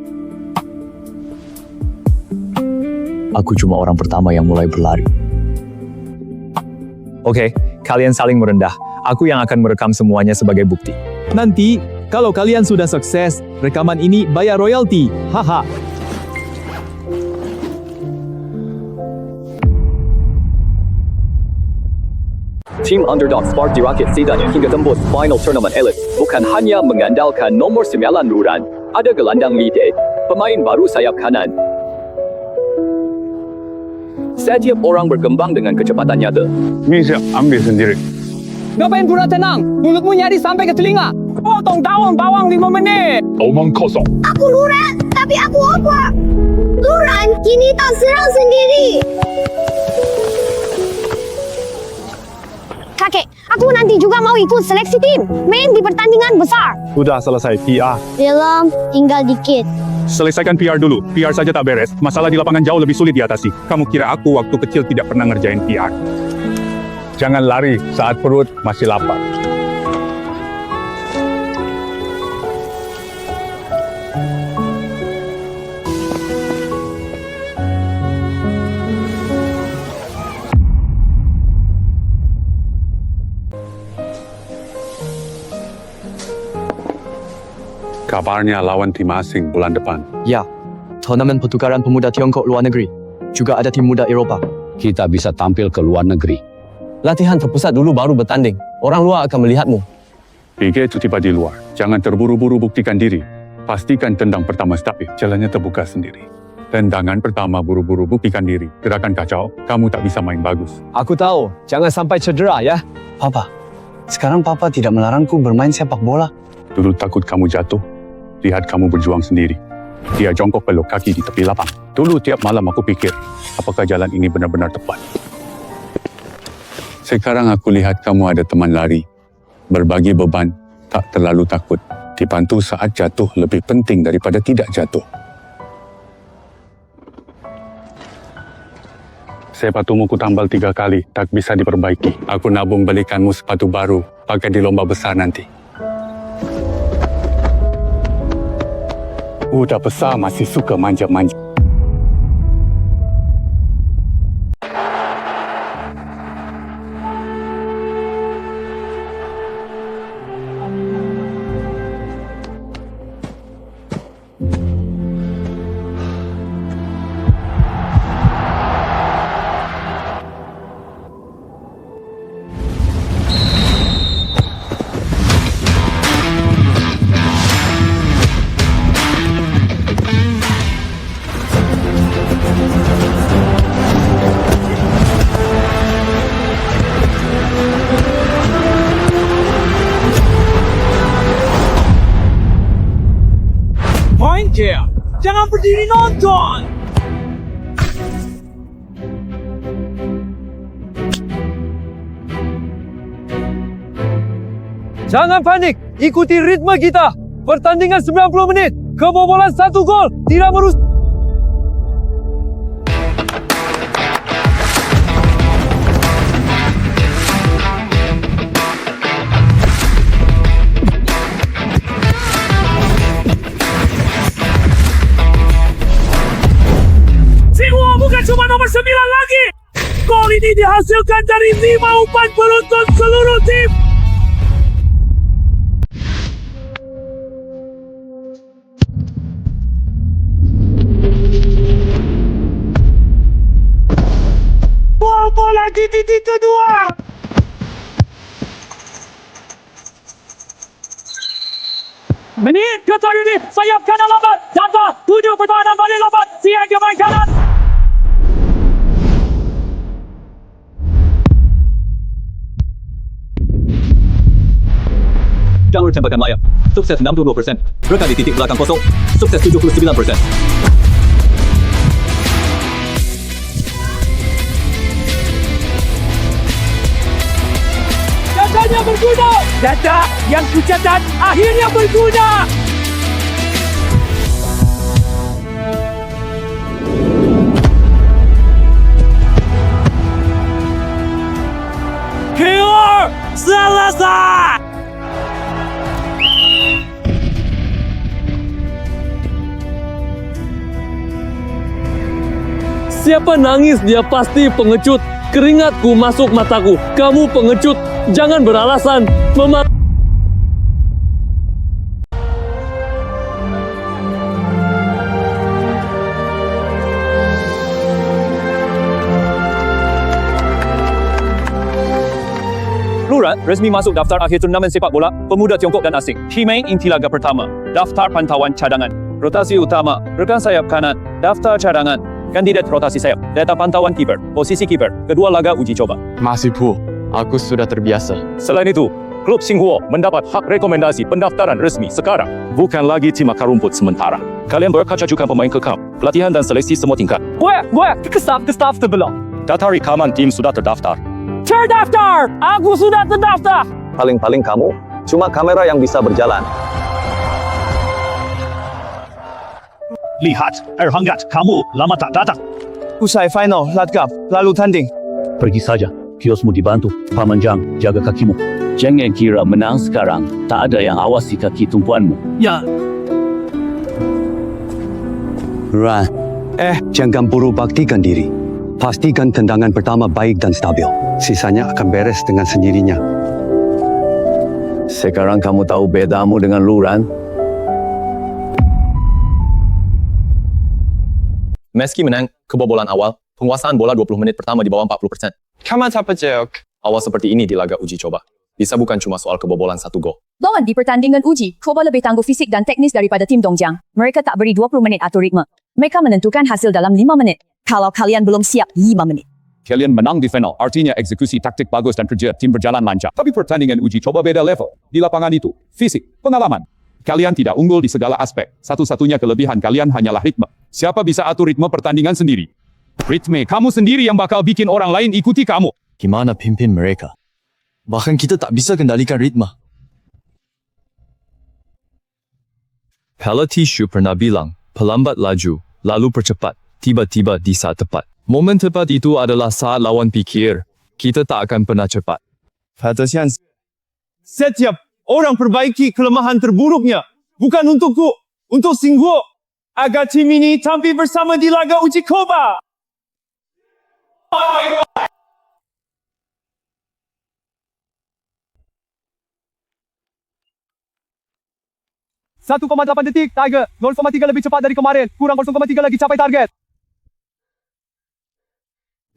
[SPEAKER 5] Aku cuma orang pertama yang mulai berlari.
[SPEAKER 1] Oke, kalian saling merendah. Aku yang akan merekam semuanya sebagai bukti.
[SPEAKER 5] Nanti, kalau kalian sudah sukses, rekaman ini bayar royalti. Haha.
[SPEAKER 1] Tim underdog Spark dirakit setidaknya hingga tembus final tournament elite. Bukan hanya mengandalkan nomor 9 Luran. Ada gelandang Lide, pemain baru sayap kanan. Setiap orang berkembang dengan kecepatan nyata.
[SPEAKER 12] Ni siap ambil sendiri.
[SPEAKER 2] Ngapain pura tenang? Mulutmu nyari sampai ke telinga. Potong daun bawang 5 menit.
[SPEAKER 12] Omong kosong.
[SPEAKER 10] Aku Luran, tapi aku apa? Luran kini tak serang sendiri. Kakek, aku nanti juga mau ikut seleksi tim. Main di pertandingan besar.
[SPEAKER 12] Sudah selesai PR.
[SPEAKER 10] Belum, tinggal dikit.
[SPEAKER 12] Selesaikan PR dulu. PR saja tak beres. Masalah di lapangan jauh lebih sulit diatasi. Kamu kira aku waktu kecil tidak pernah ngerjain PR? Jangan lari saat perut masih lapar. Kabarnya lawan tim asing bulan depan.
[SPEAKER 5] Ya, turnamen pertukaran pemuda Tiongkok luar negeri. Juga ada tim muda Eropah.
[SPEAKER 7] Kita bisa tampil ke luar negeri.
[SPEAKER 8] Latihan terpusat dulu baru bertanding. Orang luar akan melihatmu.
[SPEAKER 12] Pikir itu tiba di luar. Jangan terburu-buru buktikan diri. Pastikan tendang pertama stabil. Jalannya terbuka sendiri. Tendangan pertama buru-buru buktikan diri. Gerakan kacau, kamu tak bisa main bagus.
[SPEAKER 8] Aku tahu, jangan sampai cedera ya. Papa, sekarang Papa tidak melarangku bermain sepak bola.
[SPEAKER 12] Dulu takut kamu jatuh. Lihat kamu berjuang sendiri. Dia jongkok peluk kaki di tepi lapang. Dulu tiap malam aku pikir, apakah jalan ini benar-benar tepat? Sekarang aku lihat kamu ada teman lari. Berbagi beban, tak terlalu takut. Dibantu saat jatuh lebih penting daripada tidak jatuh. Sepatumu ku tambal 3 kali, tak bisa diperbaiki. Aku nabung belikanmu sepatu baru, pakai di lomba besar nanti. Udah besar masih suka manja-manja.
[SPEAKER 2] Jangan berdiri nonton.
[SPEAKER 4] Jangan panik, ikuti ritme kita. Pertandingan 90 menit, kebobolan 1 gol, tidak merusak.
[SPEAKER 2] Singhua bukan cuma nomor 9 lagi. Gol ini dihasilkan dari 5 umpan beruntun seluruh tim. Bola di titik kedua. Menit ke ini, sayap kanan lambat. Tanpa 7 pertahanan balik lambat. Siang ke main kanan.
[SPEAKER 1] Jalur tembakan layap. Sukses 62%. Rekan di titik belakang kosong. Sukses 79%.
[SPEAKER 2] Datanya berguna. Data yang kucatat akhirnya berguna. Keluar selesai.
[SPEAKER 16] Siapa nangis dia pasti pengecut. Keringatku masuk mataku. Kamu pengecut. Jangan beralasan.
[SPEAKER 7] Luran resmi masuk daftar akhir turnamen sepak bola pemuda Tiongkok dan asing. Pemain inti laga pertama, daftar pantauan cadangan. Rotasi utama, rekan sayap kanan, daftar cadangan. Kandidat rotasi sayap, data pantauan kiper, posisi kiper, kedua laga uji coba.
[SPEAKER 8] Masih pu, aku sudah terbiasa.
[SPEAKER 14] Selain itu, Klub Singhua mendapat hak rekomendasi pendaftaran resmi sekarang. Bukan lagi tim akar rumput sementara. Kalian berkaca juga pemain kekal, pelatihan dan seleksi semua tingkat.
[SPEAKER 2] Gue, ke staff sebelum.
[SPEAKER 14] Data rekaman tim sudah terdaftar.
[SPEAKER 2] Terdaftar! Aku sudah terdaftar!
[SPEAKER 14] Paling-paling kamu, cuma kamera yang bisa berjalan.
[SPEAKER 1] Lihat, Erhanggat, kamu lama tak datang.
[SPEAKER 15] Usai final, Latgap, lalu tanding.
[SPEAKER 3] Pergi saja. Kiosmu dibantu. Paman Jang, jaga kakimu.
[SPEAKER 1] Jangan kira menang sekarang, tak ada yang awasi kaki tumpuanmu.
[SPEAKER 2] Ya.
[SPEAKER 3] Ran, jangan buru baktikan diri. Pastikan tendangan pertama baik dan stabil. Sisanya akan beres dengan sendirinya.
[SPEAKER 7] Sekarang kamu tahu bedamu dengan Luran?
[SPEAKER 8] Meski menang kebobolan awal, penguasaan bola 20 menit pertama di bawah 40%. Kamu tak percaya? Awal seperti ini di laga uji coba. Bisa bukan cuma soal kebobolan 1 gol.
[SPEAKER 11] Lawan di pertandingan uji, Koba lebih tangguh fisik dan teknis daripada tim Dongjiang. Mereka tak beri 20 menit atau ritme. Mereka menentukan hasil dalam 5 menit. Kalau kalian belum siap, 5 menit.
[SPEAKER 4] Kalian menang di final, artinya eksekusi taktik bagus dan kerja tim berjalan lancar. Tapi pertandingan uji coba beda level. Di lapangan itu, fisik, pengalaman. Kalian tidak unggul di segala aspek. Satu-satunya kelebihan kalian hanyalah ritme. Siapa bisa atur ritme pertandingan sendiri? Ritme kamu sendiri yang bakal bikin orang lain ikuti kamu.
[SPEAKER 8] Gimana pimpin mereka? Bahkan kita tak bisa kendalikan ritme.
[SPEAKER 16] Pala Tishu pernah bilang, pelambat laju, lalu percepat, tiba-tiba di saat tepat. Momen tepat itu adalah saat lawan pikir, kita tak akan pernah cepat.
[SPEAKER 15] Fatasian. Setiap orang perbaiki kelemahan terburuknya. Bukan untukku, untuk Singhua. Agar tim ini tampil bersama di laga uji coba.
[SPEAKER 2] Satu 1,8 detik, Tiger. 0,3 lebih cepat dari kemarin. Kurang 0,3 lagi capai target.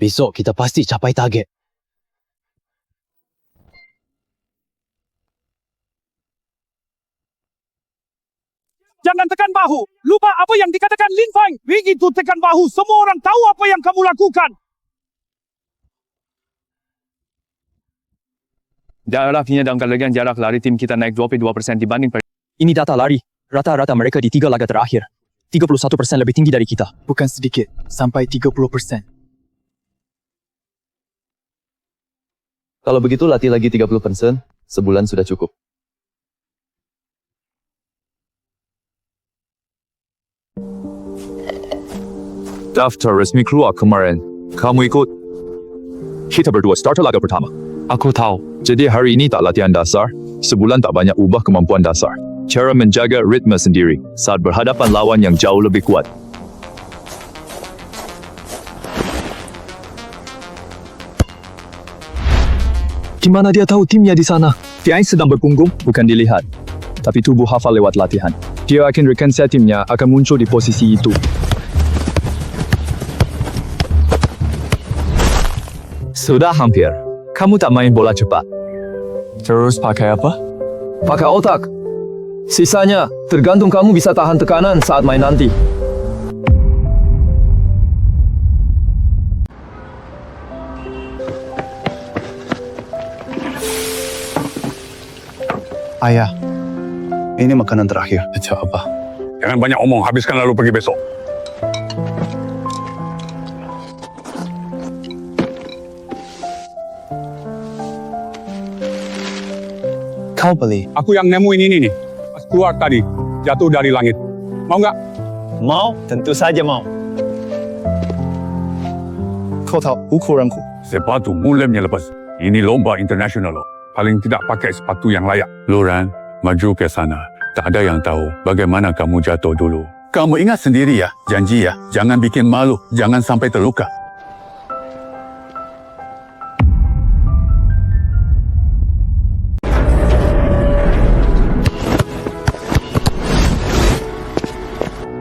[SPEAKER 3] Besok kita pasti capai target.
[SPEAKER 2] Jangan tekan bahu. Lupa apa yang dikatakan Lin Fang. Begitu tekan bahu, semua orang tahu apa yang kamu lakukan.
[SPEAKER 7] Daerah penyedangkan jarak lari tim kita naik 22% dibanding ini data lari. Rata-rata mereka di 3 laga terakhir.
[SPEAKER 5] 31% lebih tinggi dari kita.
[SPEAKER 2] Bukan sedikit, sampai 30%.
[SPEAKER 7] Kalau begitu latih lagi 30%, sebulan sudah cukup.
[SPEAKER 16] Daftar resmi keluar kemarin. Kamu ikut? Kita berdua starter laga pertama. Aku tahu. Jadi hari ini tak latihan dasar. Sebulan tak banyak ubah kemampuan dasar. Cara menjaga ritme sendiri saat berhadapan lawan yang jauh lebih kuat.
[SPEAKER 5] Di mana dia tahu timnya di sana? TI sedang berpunggung.
[SPEAKER 16] Bukan dilihat, tapi tubuh hafal lewat latihan. Dia akan rekan timnya akan muncul di posisi itu. Sudah hampir. Kamu tak main bola cepat.
[SPEAKER 5] Terus pakai apa?
[SPEAKER 16] Pakai otak. Sisanya, tergantung kamu bisa tahan tekanan saat main nanti.
[SPEAKER 13] Ayah, ini makanan terakhir.
[SPEAKER 12] Macam apa? Jangan banyak omong, habiskan lalu pergi besok.
[SPEAKER 13] Kau beli?
[SPEAKER 12] Aku yang nemuin ini nih. Pas keluar tadi, jatuh dari langit. Mau nggak?
[SPEAKER 7] Mau? Tentu saja mau.
[SPEAKER 13] Kau tahu ukuranku?
[SPEAKER 12] Sepatu mulemnya lepas. Ini lomba internasional loh. Paling tidak pakai sepatu yang layak. Luran, maju ke sana. Tak ada yang tahu bagaimana kamu jatuh dulu. Kamu ingat sendiri ya, janji ya. Jangan bikin malu, jangan sampai terluka.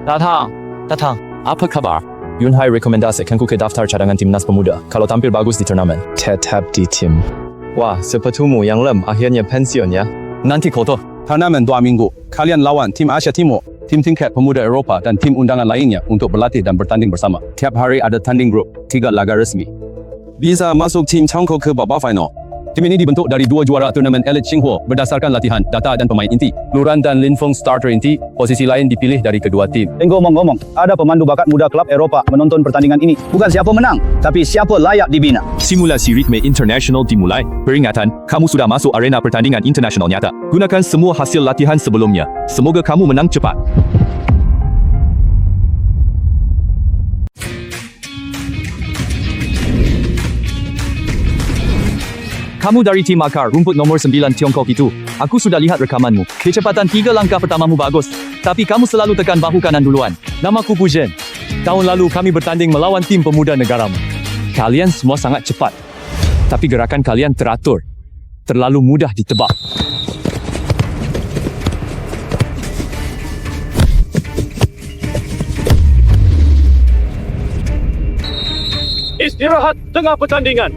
[SPEAKER 16] Datang. Apa kabar? Yunhai rekomendasikanku ke daftar cadangan timnas pemuda kalau tampil bagus di turnamen. Tetap di tim. Wah, sepatumu yang lem akhirnya pensiun ya. Nanti kotor.
[SPEAKER 17] Turnamen 2 minggu. Kalian lawan tim Asia Timur, tim tingkat pemuda Eropah dan tim undangan lainnya untuk berlatih dan bertanding bersama. Tiap hari ada tanding grup, 3 laga resmi. Bisa masuk tim Changkou ke babak final. Tim ini dibentuk dari 2 juara turnamen elit Xinghua berdasarkan latihan, data dan pemain inti. Luran dan Lin Feng starter inti, posisi lain dipilih dari kedua tim.
[SPEAKER 18] Ngomong-ngomong, ada pemandu bakat muda klub Eropah menonton pertandingan ini. Bukan siapa menang, tapi siapa layak dibina.
[SPEAKER 1] Simulasi ritme internasional dimulai. Peringatan, kamu sudah masuk arena pertandingan internasional nyata. Gunakan semua hasil latihan sebelumnya. Semoga kamu menang cepat. Kamu dari tim Akar, rumput nomor 9 Tiongkok itu. Aku sudah lihat rekamanmu. Kecepatan 3 langkah pertamamu bagus. Tapi kamu selalu tekan bahu kanan duluan.
[SPEAKER 16] Namaku Pujen. Tahun lalu kami bertanding melawan tim pemuda negaramu. Kalian semua sangat cepat. Tapi gerakan kalian teratur. Terlalu mudah ditebak.
[SPEAKER 15] Istirahat tengah pertandingan.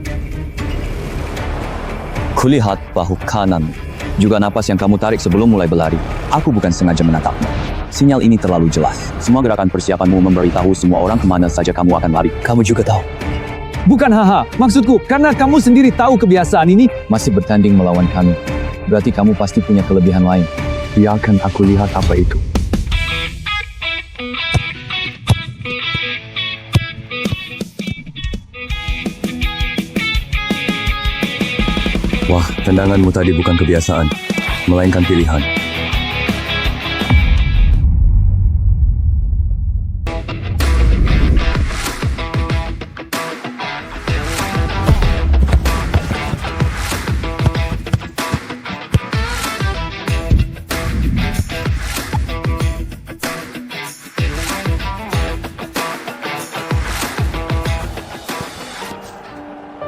[SPEAKER 6] Kulihat bahu kanan, juga napas yang kamu tarik sebelum mulai berlari. Aku bukan sengaja menatapmu. Sinyal ini terlalu jelas. Semua gerakan persiapanmu memberitahu semua orang kemana saja kamu akan lari. Kamu juga tahu.
[SPEAKER 2] Bukan haha, maksudku karena kamu sendiri tahu kebiasaan ini.
[SPEAKER 5] Masih bertanding melawan kami. Berarti kamu pasti punya kelebihan lain. Biarkan aku lihat apa itu.
[SPEAKER 6] Wah, tendanganmu tadi bukan kebiasaan, melainkan pilihan.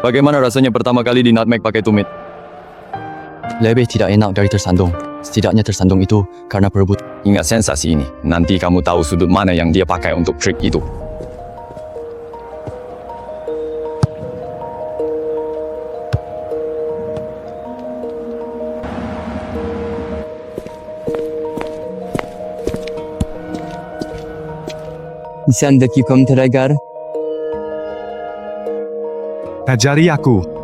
[SPEAKER 16] Bagaimana rasanya pertama kali di nutmeg pakai tumit?
[SPEAKER 5] Lebih tidak enak dari tersandung. Setidaknya tersandung itu karena perebut.
[SPEAKER 16] Ingat sensasi ini. Nanti kamu tahu sudut mana yang dia pakai untuk trik itu.
[SPEAKER 5] Sandaki kom teragar.
[SPEAKER 19] Ajari aku.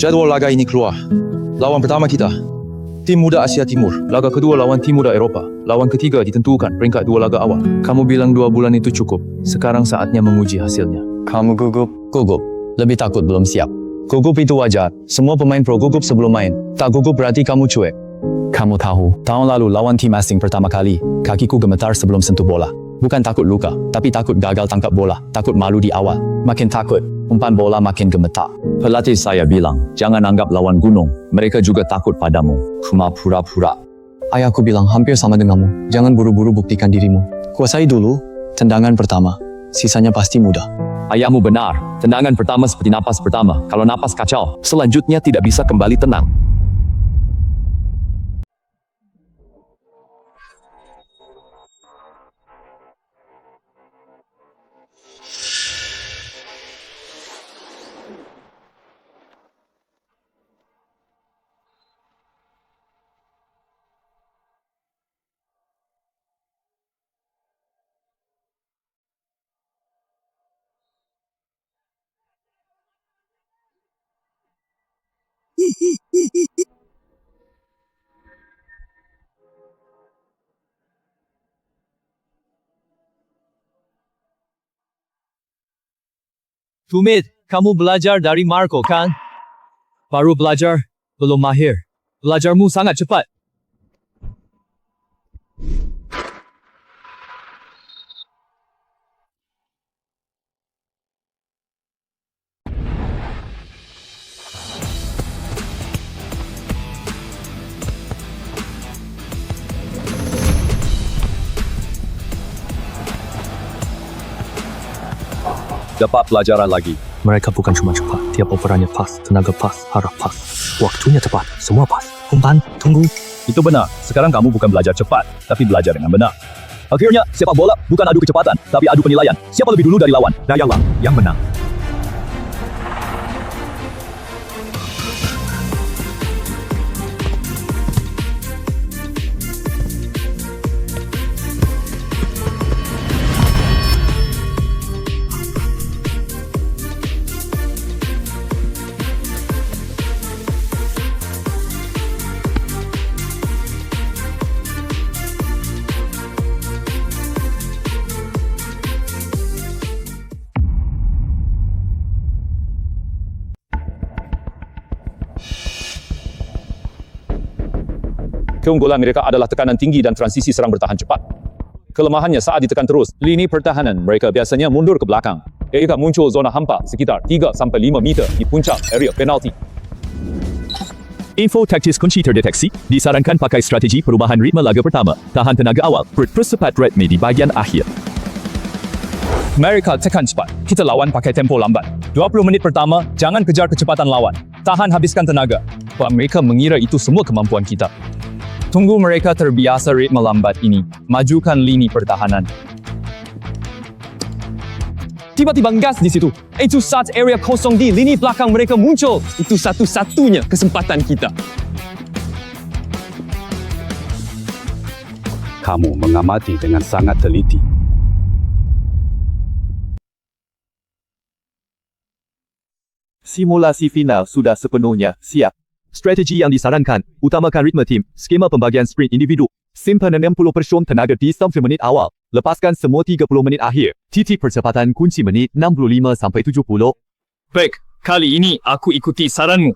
[SPEAKER 16] Jadual laga ini keluar. Lawan pertama kita, Tim Muda Asia Timur. Laga kedua lawan Tim Muda Eropah. Lawan ketiga ditentukan peringkat 2 laga awal. Kamu bilang 2 bulan itu cukup. Sekarang saatnya menguji hasilnya.
[SPEAKER 5] Kamu gugup? Gugup. Lebih takut belum siap. Gugup itu wajar. Semua pemain pro gugup sebelum main. Tak gugup berarti kamu cuek. Kamu tahu, tahun lalu lawan tim asing pertama kali, kakiku gemetar sebelum sentuh bola. Bukan takut luka, tapi takut gagal tangkap bola. Takut malu di awal. Makin takut, umpan bola makin gemetar.
[SPEAKER 6] Pelatih saya bilang, jangan anggap lawan gunung. Mereka juga takut padamu. Cuma pura-pura.
[SPEAKER 5] Ayahku bilang hampir sama denganmu. Jangan buru-buru buktikan dirimu. Kuasai dulu tendangan pertama. Sisanya pasti mudah.
[SPEAKER 6] Ayahmu benar. Tendangan pertama seperti napas pertama. Kalau napas kacau, selanjutnya tidak bisa kembali tenang.
[SPEAKER 1] Tumit, kamu belajar dari Marco kan? Baru belajar, belum mahir. Belajarmu sangat cepat.
[SPEAKER 16] Dapat pelajaran lagi.
[SPEAKER 1] Mereka bukan cuma cepat, tiap operannya pas, tenaga pas, arah pas. Waktunya tepat, semua pas. Umpan, tunggu.
[SPEAKER 16] Itu benar. Sekarang kamu bukan belajar cepat, tapi belajar dengan benar. Akhirnya, sepak bola bukan adu kecepatan, tapi adu penilaian. Siapa lebih dulu dari lawan? Dayalah yang menang. Keunggulan mereka adalah tekanan tinggi dan transisi serang bertahan cepat. Kelemahannya saat ditekan terus, lini pertahanan mereka biasanya mundur ke belakang. Jika muncul zona hampa sekitar 3-5 meter di puncak area penalti.
[SPEAKER 1] Info taktis kunci terdeteksi, disarankan pakai strategi perubahan ritme laga pertama. Tahan tenaga awal, percepat ritme di bahagian akhir.
[SPEAKER 16] Mereka tekan cepat. Kita lawan pakai tempo lambat. 20 menit pertama, jangan kejar kecepatan lawan. Tahan habiskan tenaga. Mereka mengira itu semua kemampuan kita. Tunggu mereka terbiasa ritme lambat ini. Majukan lini pertahanan. Tiba-tiba gas di situ. Itu saat area kosong di lini belakang mereka muncul. Itu satu-satunya kesempatan kita.
[SPEAKER 3] Kamu mengamati dengan sangat teliti.
[SPEAKER 1] Simulasi final sudah sepenuhnya siap. Strategi yang disarankan, utamakan ritme tim, skema pembagian sprint individu, simpan 60% tenaga di 90 menit awal, lepaskan semua 30 menit akhir, titik percepatan kunci menit 65-70.
[SPEAKER 16] Baik, kali ini aku ikuti saranmu.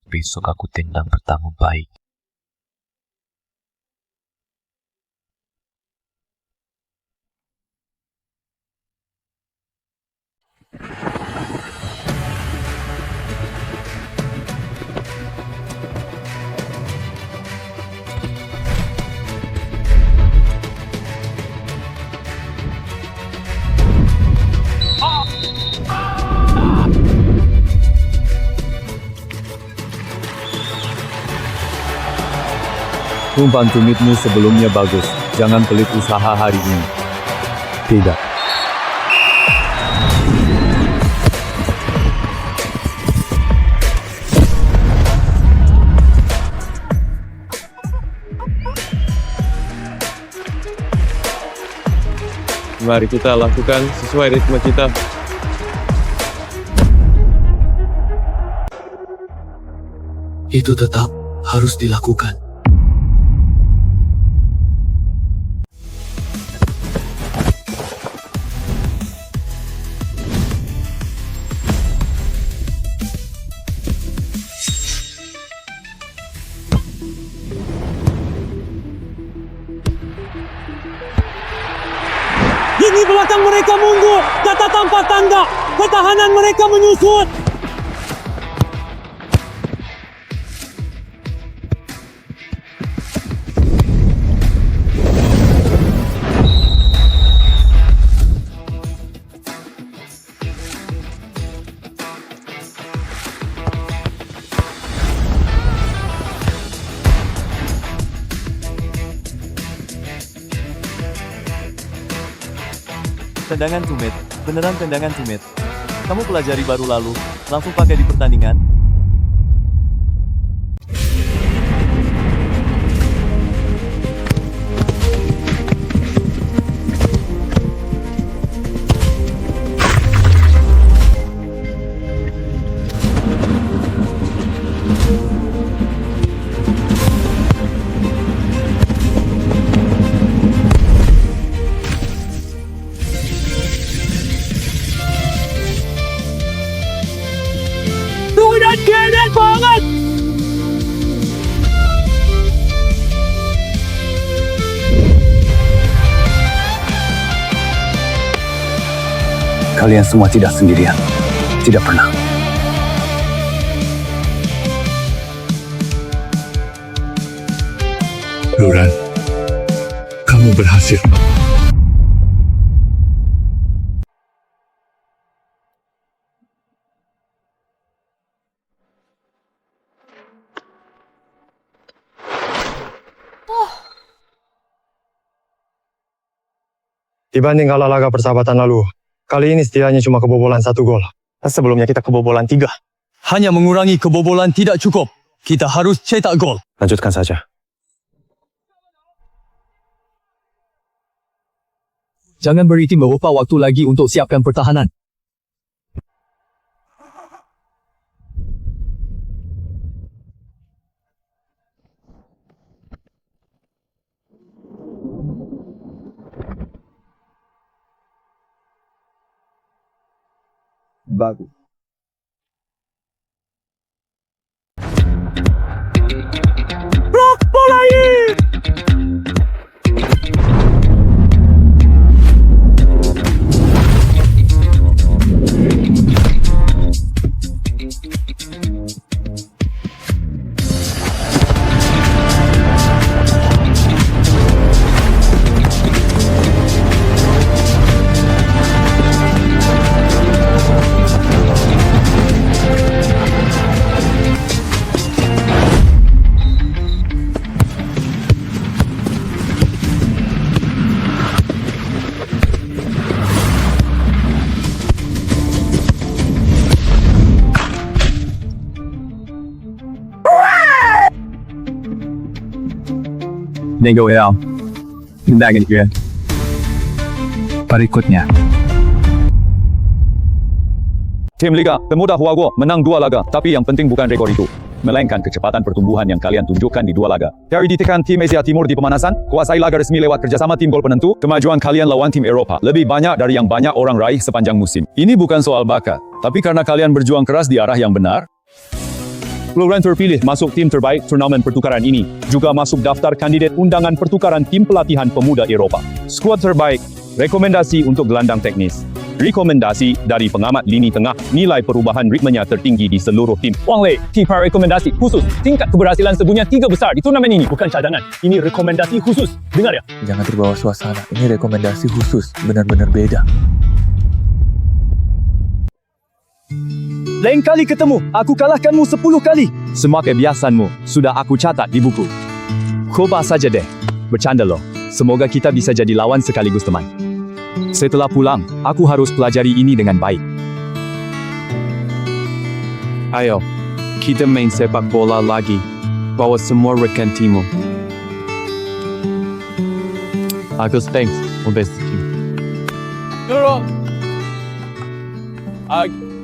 [SPEAKER 5] Besok aku tendang pertama baik.
[SPEAKER 4] Umpan tumitmu sebelumnya bagus. Jangan pelit usaha hari ini.
[SPEAKER 3] Tidak.
[SPEAKER 15] Mari kita lakukan sesuai ritme kita.
[SPEAKER 5] Itu tetap harus dilakukan.
[SPEAKER 2] Lini belakang mereka mundur, data tanpa tanda, pertahanan mereka menyusut.
[SPEAKER 5] Tendangan tumit, beneran tendangan tumit. Kamu pelajari baru lalu, langsung pakai di pertandingan.
[SPEAKER 2] Sudah keren banget.
[SPEAKER 3] Kalian semua tidak sendirian. Tidak pernah.
[SPEAKER 12] Luran, kamu berhasil.
[SPEAKER 15] Dibanding kalah laga persahabatan lalu, kali ini setidaknya cuma kebobolan 1 gol. Sebelumnya kita kebobolan 3.
[SPEAKER 5] Hanya mengurangi kebobolan tidak cukup. Kita harus cetak gol.
[SPEAKER 15] Lanjutkan saja.
[SPEAKER 5] Jangan beri tim beberapa waktu lagi untuk siapkan pertahanan.
[SPEAKER 15] Bagus.
[SPEAKER 2] Blok bola ini.
[SPEAKER 1] Nego L. Tindakan dia. Berikutnya.
[SPEAKER 14] Tim Liga Pemuda Huaguo menang 2 laga, tapi yang penting bukan rekor itu, melainkan kecepatan pertumbuhan yang kalian tunjukkan di 2 laga. Dari ditekan tim Asia Timur di pemanasan, kuasai laga resmi lewat kerjasama tim gol penentu, kemajuan kalian lawan tim Eropa lebih banyak dari yang banyak orang raih sepanjang musim. Ini bukan soal bakat, tapi karena kalian berjuang keras di arah yang benar. Luran terpilih masuk tim terbaik turnamen pertukaran ini, juga masuk daftar kandidat undangan pertukaran tim pelatihan pemuda Eropa. Skuad terbaik, rekomendasi untuk gelandang teknis. Rekomendasi dari pengamat lini tengah, nilai perubahan ritmenya tertinggi di seluruh tim.
[SPEAKER 7] Wang Lei, tipe rekomendasi khusus. Tingkat keberhasilan sebunya 3 besar di turnamen ini. Bukan cadangan, ini rekomendasi khusus. Dengar ya?
[SPEAKER 13] Jangan terbawa suasana. Ini rekomendasi khusus. Benar-benar beda.
[SPEAKER 5] Lain kali ketemu, aku kalahkanmu 10 kali. Semua kebiasaanmu sudah aku catat di buku.
[SPEAKER 1] Koba saja deh. Bercanda loh. Semoga kita bisa jadi lawan sekaligus teman. Setelah pulang, aku harus pelajari ini dengan baik.
[SPEAKER 15] Ayo, kita main sepak bola lagi. Bawa semua rekan timmu.
[SPEAKER 7] Agus, thanks. Best team.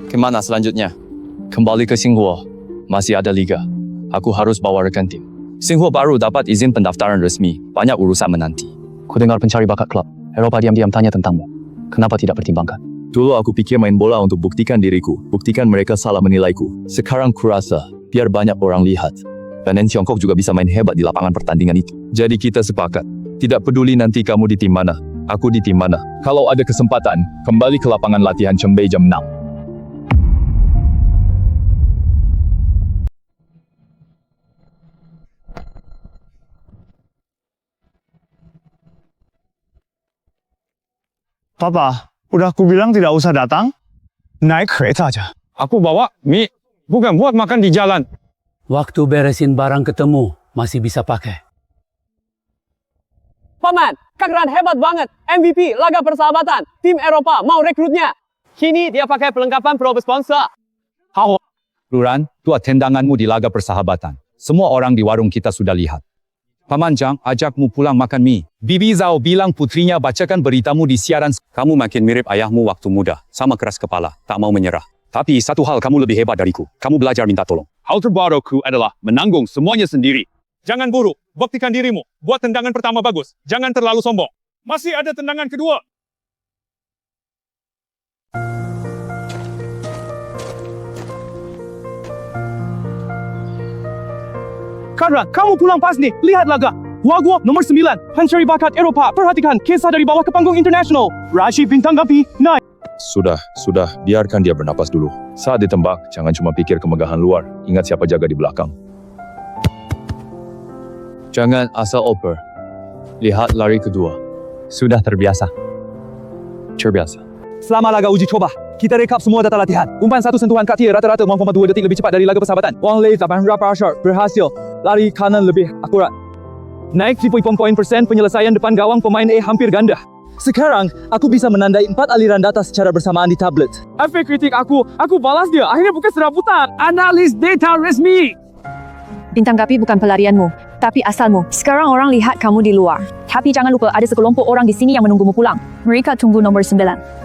[SPEAKER 7] Kemana selanjutnya? Kembali ke Xinghua. Masih ada liga. Aku harus bawa rekan tim. Xinghua baru dapat izin pendaftaran resmi. Banyak urusan menanti.
[SPEAKER 5] Ku dengar pencari bakat klub Eropa diam-diam tanya tentangmu. Kenapa tidak pertimbangkan?
[SPEAKER 1] Dulu aku pikir main bola untuk buktikan diriku, buktikan mereka salah menilaiku. Sekarang kurasa, biar banyak orang lihat. Dan Tiongkok juga bisa main hebat di lapangan pertandingan itu.
[SPEAKER 7] Jadi kita sepakat. Tidak peduli nanti kamu di tim mana, aku di tim mana. Kalau ada kesempatan, kembali ke lapangan latihan Chembei jam 6.
[SPEAKER 15] Papa, udah aku bilang tidak usah datang. Naik kereta aja.
[SPEAKER 4] Aku bawa mie, bukan buat makan di jalan.
[SPEAKER 20] Waktu beresin barang ketemu, masih bisa pakai.
[SPEAKER 2] Paman, Kang Ran hebat banget. MVP laga persahabatan. Tim Eropa mau rekrutnya. Kini dia pakai perlengkapan pro sponsor.
[SPEAKER 4] Hao. Luran, tuah tendanganmu di laga persahabatan. Semua orang di warung kita sudah lihat. Paman Jang, ajakmu pulang makan mie. Bibi Zhao bilang putrinya bacakan beritamu di siaran. Kamu makin mirip ayahmu waktu muda. Sama keras kepala, tak mau menyerah. Tapi satu hal kamu lebih hebat dariku. Kamu belajar minta tolong. Hal terbaruku adalah menanggung semuanya sendiri. Jangan buruk, buktikan dirimu. Buat tendangan pertama bagus. Jangan terlalu sombong. Masih ada tendangan kedua.
[SPEAKER 2] Kang, kamu pulang pas nih. Lihat laga. Wagwo nomor 9. Pencari bakat Eropa. Perhatikan kisah dari bawah ke panggung internasional. Rashid bintang gapi. Naik.
[SPEAKER 14] Sudah. Biarkan dia bernapas dulu. Saat ditembak, jangan cuma pikir kemegahan luar. Ingat siapa jaga di belakang.
[SPEAKER 7] Jangan asal oper. Lihat lari kedua.
[SPEAKER 1] Sudah terbiasa.
[SPEAKER 2] Selama laga uji coba, kita rekap semua data latihan. Umpan satu sentuhan kaki rata-rata 0,2 detik lebih cepat dari laga persahabatan. Wang Lei 8% berhasil lari kanan lebih akurat. Naik 3% penyelesaian depan gawang pemain A hampir ganda. Sekarang, aku bisa menandai 4 aliran data secara bersamaan di tablet. Efek kritik aku balas dia. Akhirnya bukan serabutan. Analis data resmi.
[SPEAKER 11] Bintang gapi bukan pelarianmu, tapi asalmu. Sekarang orang lihat kamu di luar. Tapi jangan lupa ada sekelompok orang di sini yang menunggumu pulang. Mereka tunggu nomor 9.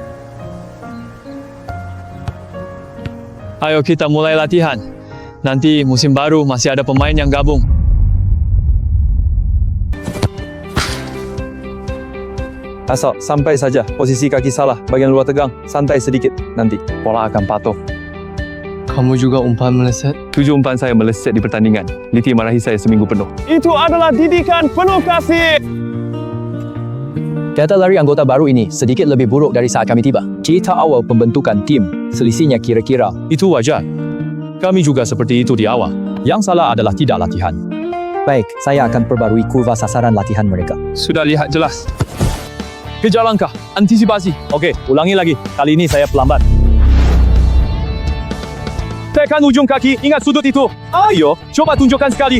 [SPEAKER 7] Ayo kita mulai latihan. Nanti musim baru masih ada pemain yang gabung.
[SPEAKER 8] Asal, sampai saja. Posisi kaki salah, bagian luar tegang. Santai sedikit, nanti pola akan patuh.
[SPEAKER 2] Kamu juga umpan meleset?
[SPEAKER 8] 7 umpan saya meleset di pertandingan. Liti marahi saya seminggu penuh.
[SPEAKER 2] Itu adalah didikan penuh kasih.
[SPEAKER 5] Data lari anggota baru ini sedikit lebih buruk dari saat kami tiba. Cerita awal pembentukan tim, selisihnya kira-kira.
[SPEAKER 7] Itu wajar. Kami juga seperti itu di awal. Yang salah adalah tidak latihan.
[SPEAKER 5] Baik, saya akan perbarui kurva sasaran latihan mereka.
[SPEAKER 7] Sudah lihat jelas. Kejar langkah, antisipasi. Oke, ulangi lagi. Kali ini saya pelambat.
[SPEAKER 2] Tekan ujung kaki, ingat sudut itu. Ayo, coba tunjukkan sekali.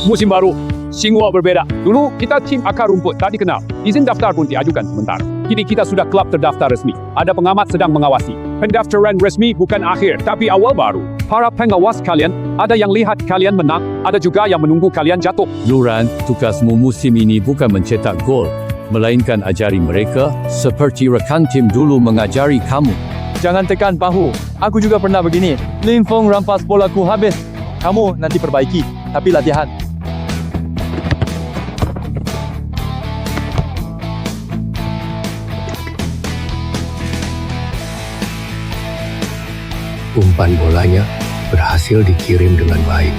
[SPEAKER 4] Musim baru, Xinghua berbeda. Dulu kita tim akar rumput tak dikenal. Izin daftar pun diajukan sementara. Kini kita sudah klub terdaftar resmi. Ada pengamat sedang mengawasi. Pendaftaran resmi bukan akhir, tapi awal baru. Para pengawas kalian, ada yang lihat kalian menang, ada juga yang menunggu kalian jatuh.
[SPEAKER 7] Luran, tugasmu musim ini bukan mencetak gol, melainkan ajari mereka seperti rekan tim dulu mengajari kamu.
[SPEAKER 2] Jangan tekan bahu. Aku juga pernah begini. Lin Feng rampas bolaku habis. Kamu nanti perbaiki, tapi latihan.
[SPEAKER 20] Umpan bolanya berhasil dikirim dengan baik.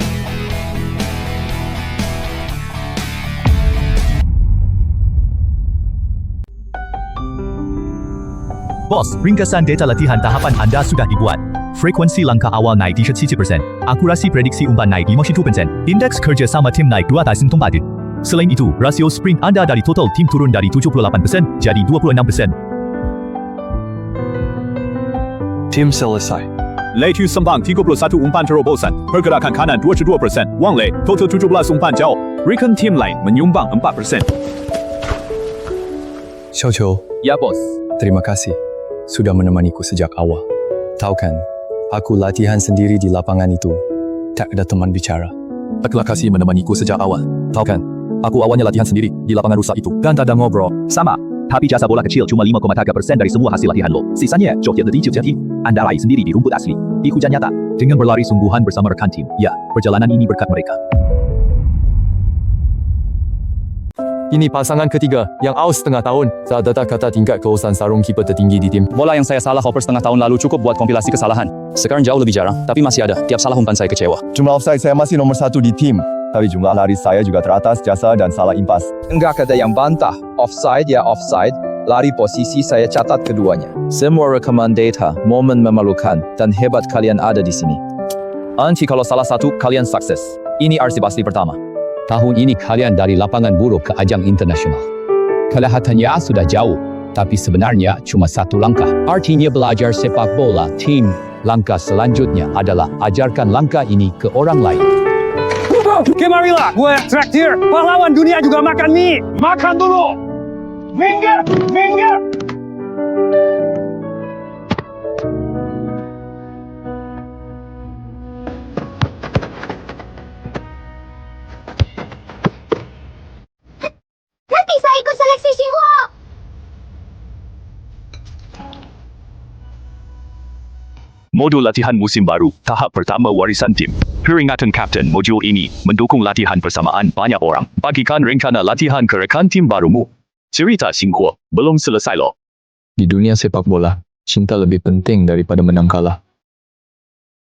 [SPEAKER 1] Bos, ringkasan data latihan tahapan anda sudah dibuat. Frekuensi langkah awal naik 17%. Akurasi prediksi umpan naik 52%. Indeks kerjasama tim naik 2.4. Selain itu, rasio sprint anda dari total tim turun dari 78% jadi 26%.
[SPEAKER 19] Tim selesai.
[SPEAKER 4] Leitu sembang 31 umpan terobosan, pergerakan kanan 22%, Wang Lei total 17 umpan jauh. Rekan tim lain menyumbang 4%.
[SPEAKER 13] Xiao Qiu,
[SPEAKER 7] Ya, bos.
[SPEAKER 13] terima kasih sudah menemaniku sejak awal. Tahu kan, aku latihan sendiri di lapangan itu. Tak ada teman bicara.
[SPEAKER 7] Terima kasih menemaniku sejak awal. Tahu kan, aku awalnya latihan sendiri di lapangan rusak itu dan tak ada ngobrol.
[SPEAKER 1] Sama. Tapi jasa bola kecil cuma 5,3% dari semua hasil latihan lo. Sisanya joget di tim. Anda raih sendiri di rumput asli. Di hujan nyata. Dengan berlari sungguhan bersama rekan tim. Ya, perjalanan ini berkat mereka.
[SPEAKER 8] Ini pasangan ketiga yang out setengah tahun. Saat data kata tingkat keusahaan sarung kiper tertinggi di tim.
[SPEAKER 17] Bola yang saya salah oper setengah tahun lalu cukup buat kompilasi kesalahan. Sekarang jauh lebih jarang, tapi masih ada. Tiap salah umpan saya kecewa.
[SPEAKER 14] Jumlah offside saya masih nomor 1 di tim. Tapi jumlah lari saya juga teratas jasa dan salah impas.
[SPEAKER 16] Enggak ada yang bantah. Offside ya offside. Lari posisi saya catat keduanya. Semua rekaman data, momen memalukan, dan hebat kalian ada di sini.
[SPEAKER 17] Anti kalau salah satu, kalian sukses. Ini arsip asli pertama. Tahun ini kalian dari lapangan buruk ke ajang internasional. Kelihatannya sudah jauh, tapi sebenarnya cuma satu langkah. Artinya belajar sepak bola tim. Langkah selanjutnya adalah ajarkan langkah ini ke orang lain.
[SPEAKER 2] Kemarilah, gue traktir. Pahlawan dunia juga makan mie. Makan dulu. Minggir, minggir.
[SPEAKER 10] Nanti saya ikut seleksi Xinhua.
[SPEAKER 1] Modul latihan musim baru, tahap pertama warisan tim. Peringatan Kapten modul ini mendukung latihan persamaan banyak orang. Bagikan rencana latihan ke rekan tim barumu. Cerita Xinhua belum selesai loh.
[SPEAKER 16] Di dunia sepak bola, cinta lebih penting daripada menang kalah.